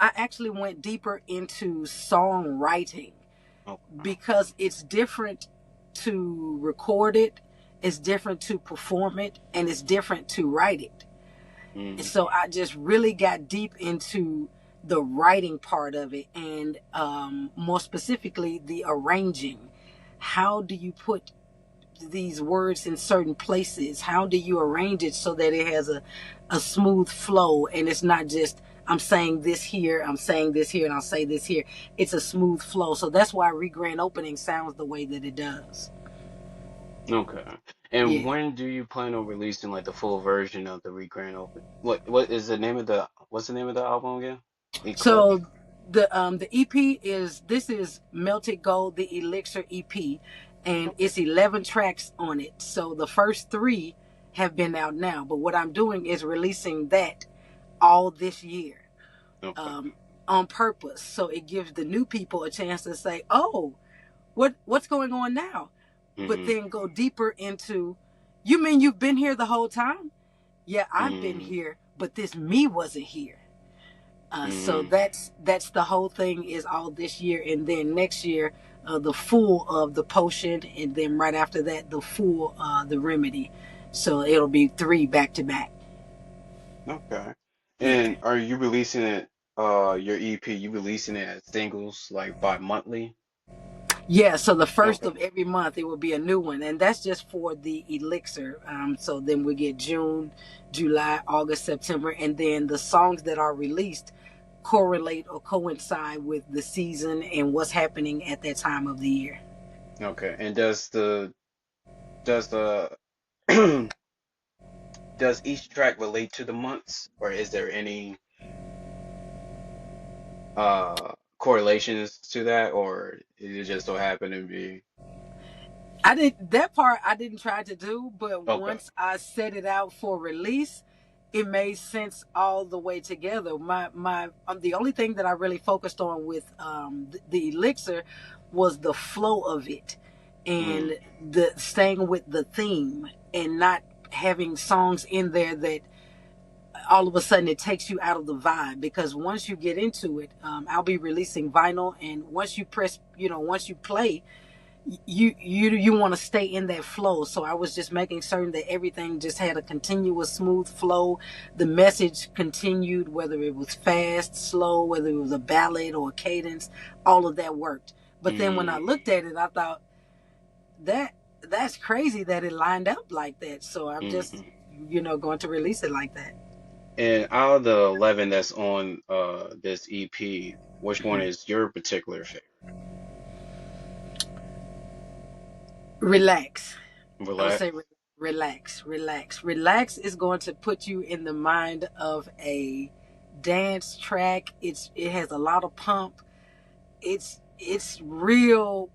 [SPEAKER 2] I actually went deeper into songwriting
[SPEAKER 1] Okay.
[SPEAKER 2] because it's different to record it, it's different to perform it, and it's different to write it. And
[SPEAKER 1] Mm,
[SPEAKER 2] so I just really got deep into the writing part of it, and more specifically, the arranging. How do you put these words in certain places? How do you arrange it so that it has a smooth flow and it's not just I'm saying this here, I'm saying this here, and I'll say this here. It's a smooth flow. So that's why Re-Grand Opening sounds the way that it does.
[SPEAKER 1] okay. And
[SPEAKER 2] Yeah.
[SPEAKER 1] when do you plan on releasing like the full version of the Re-Grand Open? What is the name of the what's the name of the album again? Eclipse.
[SPEAKER 2] So the EP is this is Melted Gold, the Elixir EP, and
[SPEAKER 1] Okay.
[SPEAKER 2] it's 11 tracks on it. So the first three have been out now, but what I'm doing is releasing that all this year,
[SPEAKER 1] Okay.
[SPEAKER 2] um, on purpose, so it gives the new people a chance to say, "Oh, what's going on now?" But
[SPEAKER 1] Mm-hmm.
[SPEAKER 2] then go deeper into, "You mean you've been here the whole time?" Yeah, I've been
[SPEAKER 1] Mm-hmm.
[SPEAKER 2] here, but this me wasn't here. So
[SPEAKER 1] Mm-hmm.
[SPEAKER 2] that's the whole thing is all this year, and then next year the full of the potion, and then right after that the full the remedy. So it'll be three back to back.
[SPEAKER 1] Okay.
[SPEAKER 2] Yeah.
[SPEAKER 1] And are you releasing it, your EP, you releasing it as singles like bi-monthly?
[SPEAKER 2] Yeah, so the first
[SPEAKER 1] Okay.
[SPEAKER 2] of every month it will be a new one, and that's just for the elixir. So then we get June, July, August, September, and then the songs that are released correlate or coincide with the season and what's happening at that time of the year.
[SPEAKER 1] Okay. And does the does each track relate to the months, or is there any correlations to that, or is it just so happen to be
[SPEAKER 2] I did that part I didn't try to do, but
[SPEAKER 1] okay?
[SPEAKER 2] once I set it out for release, it made sense all the way together. My the only thing that I really focused on with the elixir was the flow of it
[SPEAKER 1] Mm,
[SPEAKER 2] and the staying with the theme and not having songs in there that all of a sudden it takes you out of the vibe, because once you get into it, I'll be releasing vinyl, and once you press, once you play, you want to stay in that flow. So I was just making certain that everything just had a continuous smooth flow. The message continued, whether it was fast, slow, whether it was a ballad or a cadence, all of that worked. But then when I
[SPEAKER 1] mm,
[SPEAKER 2] looked at it, I thought that that's crazy that it lined up like that. So I'm just,
[SPEAKER 1] mm.
[SPEAKER 2] going to release it like that.
[SPEAKER 1] And out of the 11 that's on this EP, which one is your particular favorite?
[SPEAKER 2] Relax. I would
[SPEAKER 1] Relax.
[SPEAKER 2] say relax, relax. Relax is going to put you in the mind of a dance track. It has a lot of pump. It's real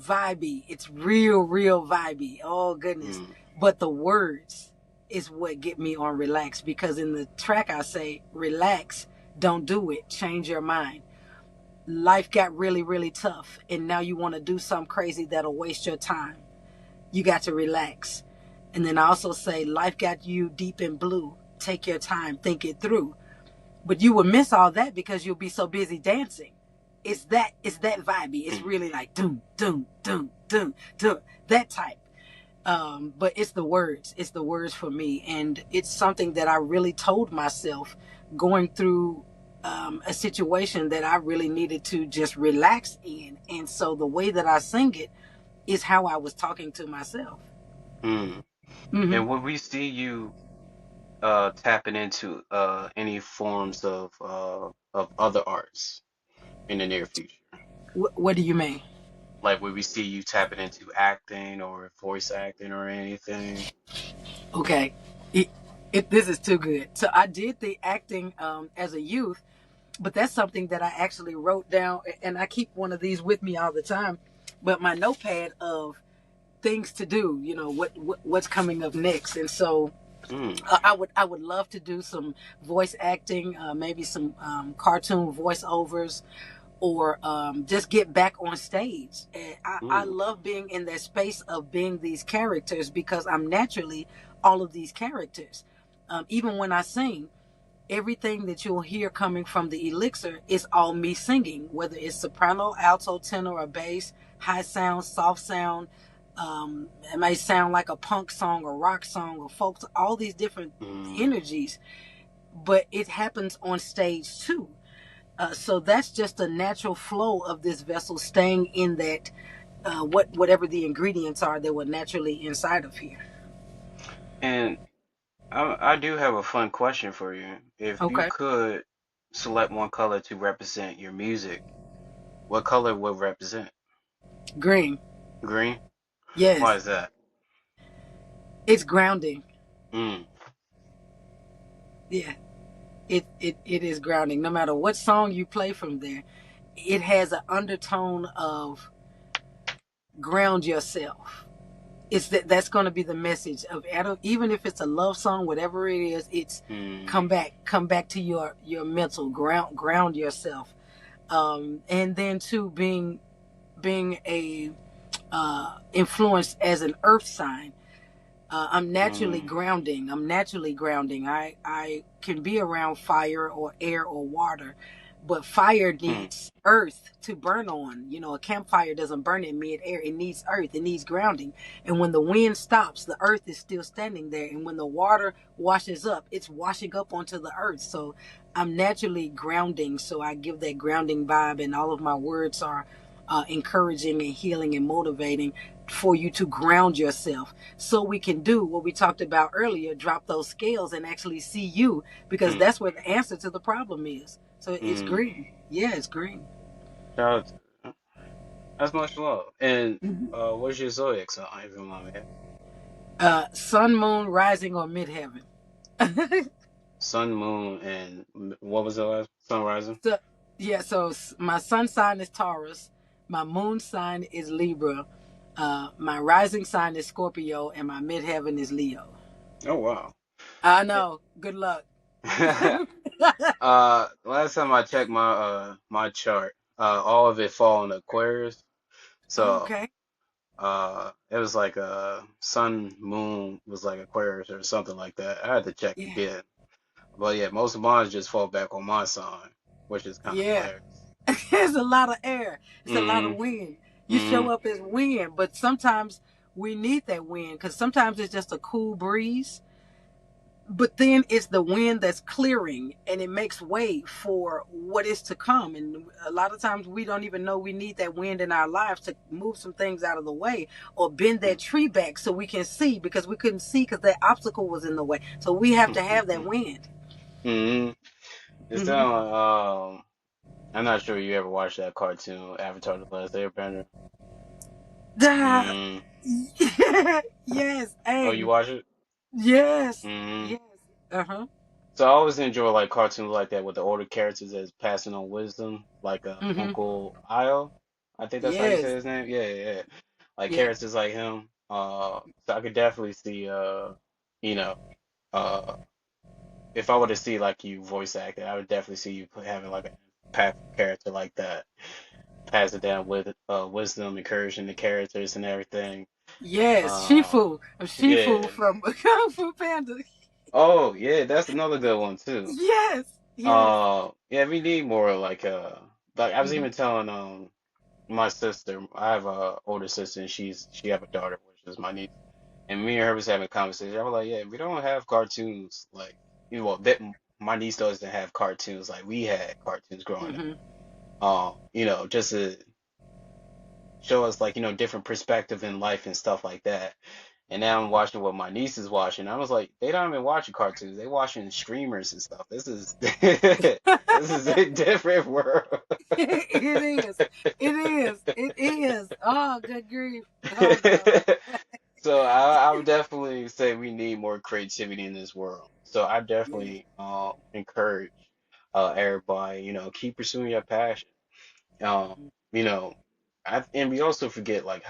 [SPEAKER 2] vibey. It's real vibey. Oh goodness.
[SPEAKER 1] Mm,
[SPEAKER 2] But the words is what get me on relax, because in the track I say relax, don't do it. Change your mind. Life got really tough and now you want to do something crazy that'll waste your time. You got to relax. And then I also say, life got you deep in blue. Take your time, think it through. But you will miss all that because you'll be so busy dancing. It's that vibey. It's
[SPEAKER 1] mm,
[SPEAKER 2] really like doom, doom, doom, doom, doom, that type. But it's the words. It's the words for me. And it's something that I really told myself going through a situation that I really needed to just relax in. And so the way that I sing it is how I was talking to myself.
[SPEAKER 1] mm.
[SPEAKER 2] Hmm.
[SPEAKER 1] And would we see you tapping into any forms of other arts in the near future?
[SPEAKER 2] What do you mean?
[SPEAKER 1] Like, would we see you tapping into acting or voice acting or anything?
[SPEAKER 2] Okay, it, this is too good. So I did the acting as a youth, but that's something that I actually wrote down, and I keep one of these with me all the time. But my notepad of things to do, what's coming up next, and so
[SPEAKER 1] Mm.
[SPEAKER 2] I would love to do some voice acting, maybe some cartoon voiceovers, or just get back on stage. And I
[SPEAKER 1] Mm.
[SPEAKER 2] love being in that space of being these characters because I'm naturally all of these characters. Even when I sing, everything that you'll hear coming from the elixir is all me singing, whether it's soprano, alto, tenor, or bass, high sound, soft sound. It may sound like a punk song, or rock song, or folk, all these different
[SPEAKER 1] Mm.
[SPEAKER 2] energies, but it happens on stage too. So that's just a natural flow of this vessel staying in that, whatever the ingredients are that were naturally inside of here.
[SPEAKER 1] And I do have a fun question for you. If you
[SPEAKER 2] Okay.
[SPEAKER 1] could select one color to represent your music, what color would represent?
[SPEAKER 2] Green.
[SPEAKER 1] Green? Why
[SPEAKER 2] Yes.
[SPEAKER 1] is that?
[SPEAKER 2] It's grounding.
[SPEAKER 1] Mm.
[SPEAKER 2] Yeah. It is grounding. No matter what song you play from there, it has an undertone of ground yourself. It's that's going to be the message of, even if it's a love song, whatever it is, it's
[SPEAKER 1] Mm.
[SPEAKER 2] come back to your mental ground yourself. And then too, being a influence as an earth sign.
[SPEAKER 1] Mm.
[SPEAKER 2] I'm naturally grounding. I can be around fire or air or water, but fire
[SPEAKER 1] Hmm.
[SPEAKER 2] needs earth to burn on. A campfire doesn't burn in mid-air. It needs earth. It needs grounding. And when the wind stops, the earth is still standing there. And when the water washes up, it's washing up onto the earth. So I'm naturally grounding. So I give that grounding vibe, and all of my words are encouraging and healing and motivating for you to ground yourself, so we can do what we talked about earlier, drop those scales and actually see you, because
[SPEAKER 1] Hmm.
[SPEAKER 2] that's where the answer to the problem is. So it's
[SPEAKER 1] Mm.
[SPEAKER 2] green. Yeah, it's green.
[SPEAKER 1] Shout out to That's much love. And
[SPEAKER 2] Mhm.
[SPEAKER 1] what's your zodiac sign, if you don't mind me asking?
[SPEAKER 2] Sun, moon, rising, or midheaven.
[SPEAKER 1] Sun, moon, and what was the last? Sun rising?
[SPEAKER 2] So yeah, so my sun sign is Taurus, my moon sign is Libra, my rising sign is Scorpio, and my midheaven is Leo.
[SPEAKER 1] Oh wow.
[SPEAKER 2] I know. Good luck.
[SPEAKER 1] Last time I checked my chart, all of it fall in Aquarius.
[SPEAKER 2] Oh,
[SPEAKER 1] So
[SPEAKER 2] okay.
[SPEAKER 1] it was like sun, moon was like Aquarius or something like that. I had to check
[SPEAKER 2] Yeah.
[SPEAKER 1] again. But yeah, most of mine just fall back on my sign, which is kind of
[SPEAKER 2] Yeah.
[SPEAKER 1] hilarious.
[SPEAKER 2] There's a lot of air. It's a lot of
[SPEAKER 1] Mm-hmm.
[SPEAKER 2] wind. You show
[SPEAKER 1] Mm-hmm.
[SPEAKER 2] up as wind, but sometimes we need that wind, because sometimes it's just a cool breeze, but then it's the wind that's clearing and it makes way for what is to come. And a lot of times we don't even know we need that wind in our lives to move some things out of the way, or bend that tree back so we can see, because we couldn't see because that obstacle was in the way. So we have to have that wind.
[SPEAKER 1] Mm-hmm. It's
[SPEAKER 2] Hmm.
[SPEAKER 1] down. I'm not sure you ever watched that cartoon, Avatar: The Last Airbender. Mm.
[SPEAKER 2] Yes.
[SPEAKER 1] Oh,
[SPEAKER 2] Hey.
[SPEAKER 1] you watch it?
[SPEAKER 2] Yes.
[SPEAKER 1] Mm.
[SPEAKER 2] Yes. Uh huh.
[SPEAKER 1] So I always enjoy like cartoons like that with the older characters that's passing on wisdom, like
[SPEAKER 2] Hmm.
[SPEAKER 1] Uncle Io. I think that's how you say
[SPEAKER 2] Yes.
[SPEAKER 1] his name. Yeah, yeah, yeah. Like
[SPEAKER 2] Yeah.
[SPEAKER 1] characters like him. So I could definitely see you know, uh, if I were to see like you voice acting, I would definitely see you having like an impactful character like that, pass it down with wisdom, encouraging the characters and everything.
[SPEAKER 2] Yes.
[SPEAKER 1] Uh,
[SPEAKER 2] Shifu. Shifu
[SPEAKER 1] yeah.
[SPEAKER 2] from Kung Fu Panda.
[SPEAKER 1] Oh, yeah, that's another good one too.
[SPEAKER 2] Yes. Yes.
[SPEAKER 1] Yeah, we need more like I was
[SPEAKER 2] Hmm.
[SPEAKER 1] even telling my sister, I have a older sister and she have a daughter, which is my niece, and me and her was having a conversation. I was like, yeah, we don't have cartoons like well that my niece doesn't have cartoons like we had cartoons growing up.
[SPEAKER 2] Hmm.
[SPEAKER 1] Just to show us like different perspective in life and stuff like that. And now I'm watching what my niece is watching. I was like, they don't even watching cartoons. They watching streamers and stuff. This is this is a different world.
[SPEAKER 2] It is. It is. It is. Oh, good grief. Oh no.
[SPEAKER 1] So I would definitely say we need more creativity in this world. So I
[SPEAKER 2] Yeah.
[SPEAKER 1] definitely encourage everybody, keep pursuing your passion. Um, you know, and we also forget like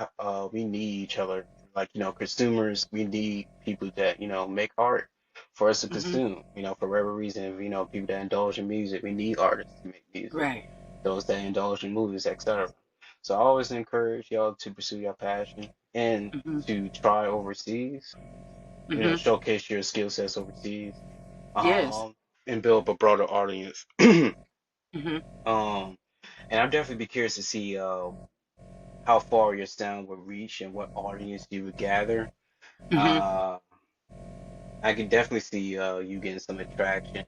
[SPEAKER 1] we need each other. Like, consumers, we need people that, make art. for us to
[SPEAKER 2] Mm-hmm.
[SPEAKER 1] consume. For whatever reason, people that indulge in music, we need artists to make music.
[SPEAKER 2] Right.
[SPEAKER 1] Those that indulge in movies, etc. So I always encourage y'all to pursue your passion and
[SPEAKER 2] Mm-hmm.
[SPEAKER 1] to try overseas.
[SPEAKER 2] Mm-hmm.
[SPEAKER 1] Showcase your skill sets overseas.
[SPEAKER 2] Yes.
[SPEAKER 1] Um, and build up a broader audience.
[SPEAKER 2] Mm-hmm.
[SPEAKER 1] Um, and I'd definitely be curious to see how far your sound would reach and what audience you would gather.
[SPEAKER 2] Mm-hmm.
[SPEAKER 1] Uh, I can definitely see you getting some attraction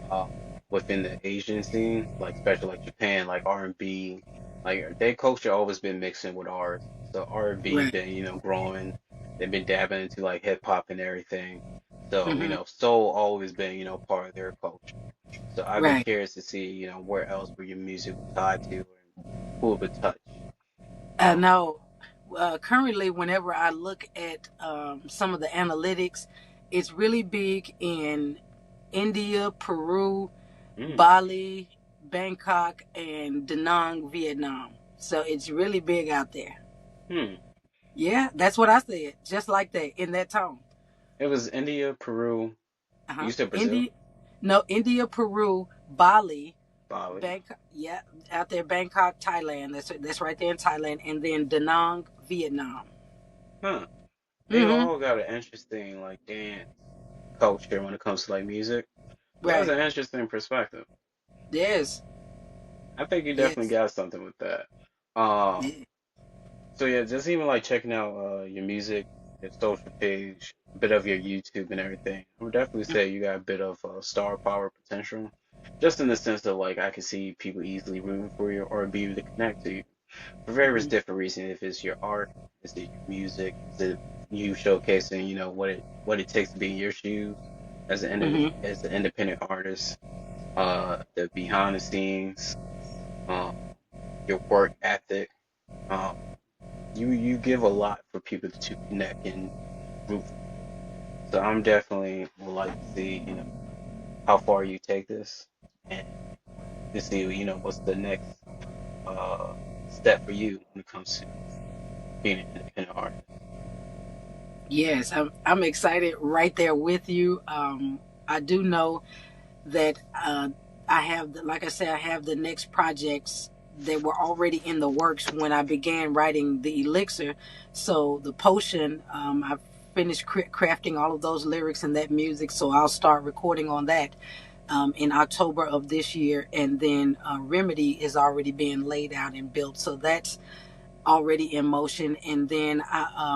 [SPEAKER 1] uh, within the Asian scene, like especially like Japan, like R&B, like their culture always been mixing with ours. So R&B
[SPEAKER 2] Right.
[SPEAKER 1] been, growing. They've been dabbling into like hip hop and everything. So,
[SPEAKER 2] Mm-hmm.
[SPEAKER 1] soul always been, part of their culture. So I'd be
[SPEAKER 2] Right.
[SPEAKER 1] curious to see, where else where your music would tie to and who it would touch. Um,
[SPEAKER 2] Now, currently, whenever I look at some of the analytics, it's really big in India, Peru,
[SPEAKER 1] mm,
[SPEAKER 2] Bali, Bangkok, and Da Nang, Vietnam. So it's really big out there.
[SPEAKER 1] hmm.
[SPEAKER 2] Yeah, that's what I said, just like that in that tone.
[SPEAKER 1] It was India, Peru.
[SPEAKER 2] Uh
[SPEAKER 1] You
[SPEAKER 2] huh.
[SPEAKER 1] said Brazil,
[SPEAKER 2] India, no, India, Peru, Bali,
[SPEAKER 1] Bali.
[SPEAKER 2] Bangkok. Yeah, out there, Bangkok, Thailand. That's right there in Thailand, and then Da Nang, Vietnam.
[SPEAKER 1] Huh. They
[SPEAKER 2] Mm-hmm.
[SPEAKER 1] all got an interesting like dance culture when it comes to like music. So that's
[SPEAKER 2] Right.
[SPEAKER 1] an interesting perspective.
[SPEAKER 2] Yes.
[SPEAKER 1] I think you definitely
[SPEAKER 2] Yes.
[SPEAKER 1] got something with that. Um,
[SPEAKER 2] Yeah.
[SPEAKER 1] so yeah, just even like checking out your music, your social page, a bit of your YouTube and everything. I would definitely say you got a bit of star power potential. Just in the sense of like I can see people easily rooting for you or be able to connect to you for various
[SPEAKER 2] Mm-hmm.
[SPEAKER 1] different reasons. If it's your art, is it your music, is it you showcasing, what it takes to be in your shoes
[SPEAKER 2] Mm-hmm.
[SPEAKER 1] as an independent artist, the behind the scenes, um, your work ethic. Um, you give a lot for people to connect and root for you. So I'm definitely would like to see, how far you take this and to see, what's the next uh step for you when it comes to being an independent artist.
[SPEAKER 2] Yes, I'm excited right there with you. I do know that I have, like I said, I have the next projects that were already in the works when I began writing the elixir. So the potion, I've finished crafting all of those lyrics and that music. So I'll start recording on that in October of this year, and then Remedy is already being laid out and built. So that's already in motion. And then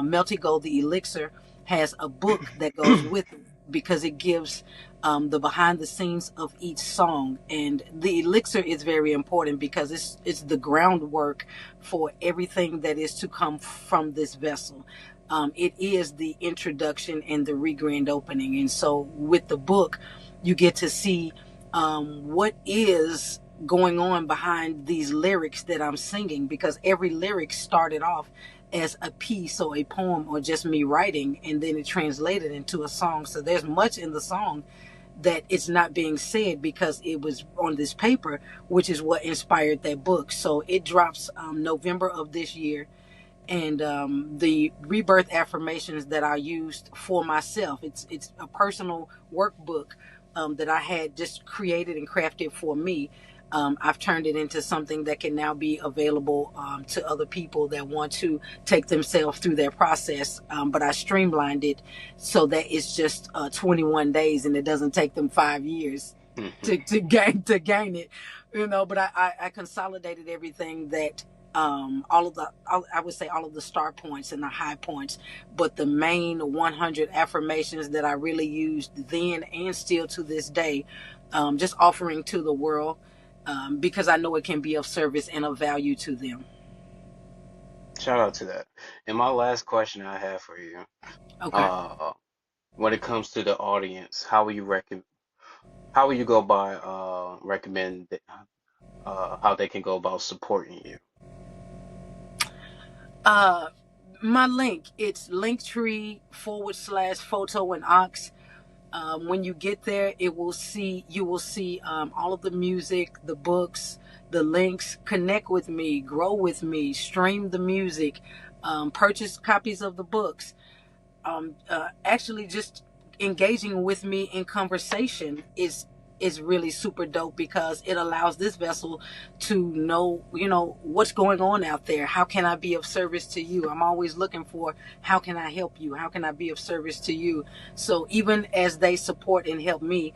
[SPEAKER 2] Melty Gold, the elixir, has a book that goes with it because it gives the behind the scenes of each song. And the elixir is very important because it's the groundwork for everything that is to come from this vessel. It is the introduction and the re-grand opening. And so with the book, you get to see what is going on behind these lyrics that I'm singing, because every lyric started off as a piece or a poem or just me writing, and then it translated into a song. So there's much in the song that it's not being said because it was on this paper, which is what inspired that book. So it drops November of this year. And the rebirth affirmations that I used for myself, it's a personal workbook that I had just created and crafted for me. I've turned it into something that can now be available to other people that want to take themselves through their process. But I streamlined it so that it's just 21 days and it doesn't take them 5 years to gain it, But I consolidated everything that I would say all of the star points and the high points, but the main 100 affirmations that I really used then and still to this day, just offering to the world, because I know it can be of service and of value to them.
[SPEAKER 1] Shout out to that. And my last question I have for you,
[SPEAKER 2] Okay.
[SPEAKER 1] uh, when it comes to the audience, how will you go by recommend how they can go about supporting you?
[SPEAKER 2] Uh, my link, it's linktree/photo and ox. When you get there, you will see all of the music, the books, the links. Connect with me, grow with me, stream the music, purchase copies of the books. Actually, just engaging with me in conversation is really super dope because it allows this vessel to know, what's going on out there. How can I be of service to you? I'm always looking for how can I help you? How can I be of service to you? So even as they support and help me,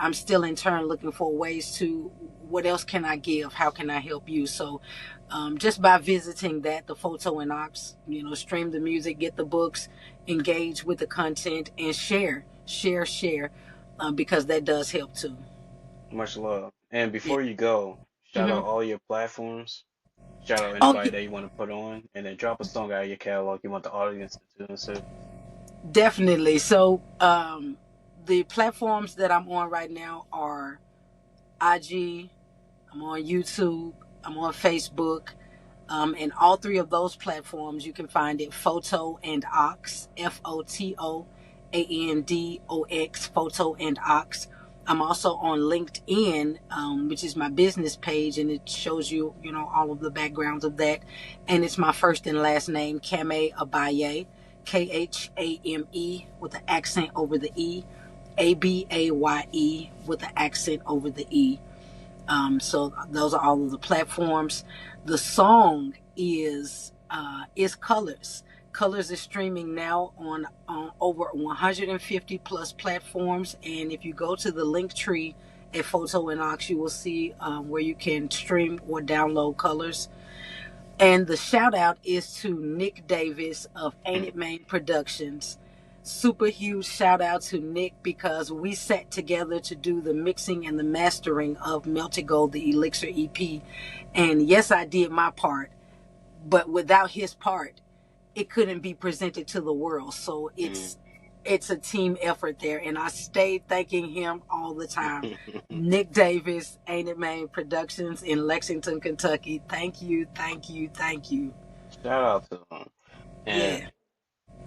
[SPEAKER 2] I'm still in turn looking for ways to what else can I give? How can I help you? So just by visiting that, the Photo and Ox, stream the music, get the books, engage with the content, and share, because that does help too.
[SPEAKER 1] Much love. And
[SPEAKER 2] Yeah.
[SPEAKER 1] before you go, shout out
[SPEAKER 2] hmm
[SPEAKER 1] all your platforms. Shout out
[SPEAKER 2] Oh,
[SPEAKER 1] anybody that you want to put on, and then drop a song out of your catalog you want the audience to tune to.
[SPEAKER 2] definitely. So the platforms that I'm on right now are IG, I'm on YouTube, I'm on Facebook. And all three of those platforms, you can find it Photo and Ox, Photoandox, Photo and Ox. I'm also on LinkedIn, which is my business page, and it shows you, all of the backgrounds of that. And it's my first and last name, Khame Abaye, Khame with the accent over the E, Abaye with the accent over the E. So those are all of the platforms. The song is Colors. Colors is streaming now on over 150 plus platforms, and if you go to the link tree at Photo and Ox, you will see where you can stream or download Colors. And the shout out is to Nick Davis of Ain't It Main Productions. Super huge shout out to Nick because we sat together to do the mixing and the mastering of Melted Gold, the Elixir EP. And yes, I did my part, but without his part, it couldn't be presented to the world. So
[SPEAKER 1] Mm.
[SPEAKER 2] it's a team effort there, and I stayed thanking him all the time. Nick Davis, Ain't It Main Productions in Lexington, Kentucky. Thank you, thank you, thank you.
[SPEAKER 1] Shout out to them. And
[SPEAKER 2] Yeah,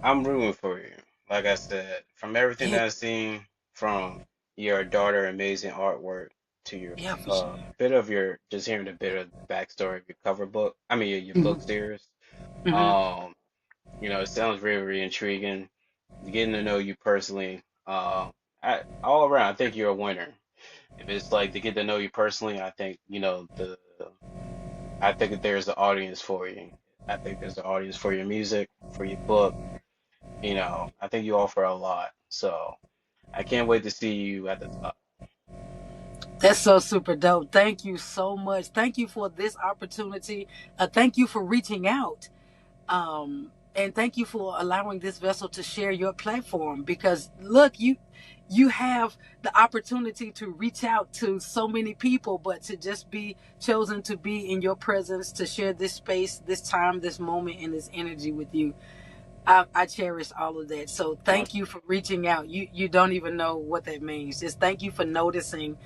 [SPEAKER 1] I'm rooting for you. Like I said, from everything
[SPEAKER 2] yeah,
[SPEAKER 1] that I've seen, from your daughter amazing artwork to your
[SPEAKER 2] yeah, for sure.
[SPEAKER 1] bit of your just hearing a bit of the backstory of your cover book. I mean your book
[SPEAKER 2] hmm
[SPEAKER 1] series.
[SPEAKER 2] hmm
[SPEAKER 1] Um, it sounds very, very intriguing. Getting to know you personally. All around, I think you're a winner. If it's like to get to know you personally, I think, I think that there's an audience for you. I think there's an audience for your music, for your book. I think you offer a lot. So I can't wait to see you at the top.
[SPEAKER 2] That's so super dope. Thank you so much. Thank you for this opportunity. Thank you for reaching out. And thank you for allowing this vessel to share your platform because look, you have the opportunity to reach out to so many people, but to just be chosen to be in your presence, to share this space, this time, this moment, and this energy with you. I cherish all of that. So thank
[SPEAKER 1] Much,
[SPEAKER 2] you for reaching out. You don't even know what that means. Just thank you for noticing,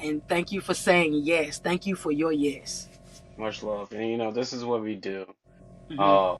[SPEAKER 2] and thank you for saying yes. Thank you for your yes.
[SPEAKER 1] much love. And this is what we do.
[SPEAKER 2] hmm
[SPEAKER 1] Uh,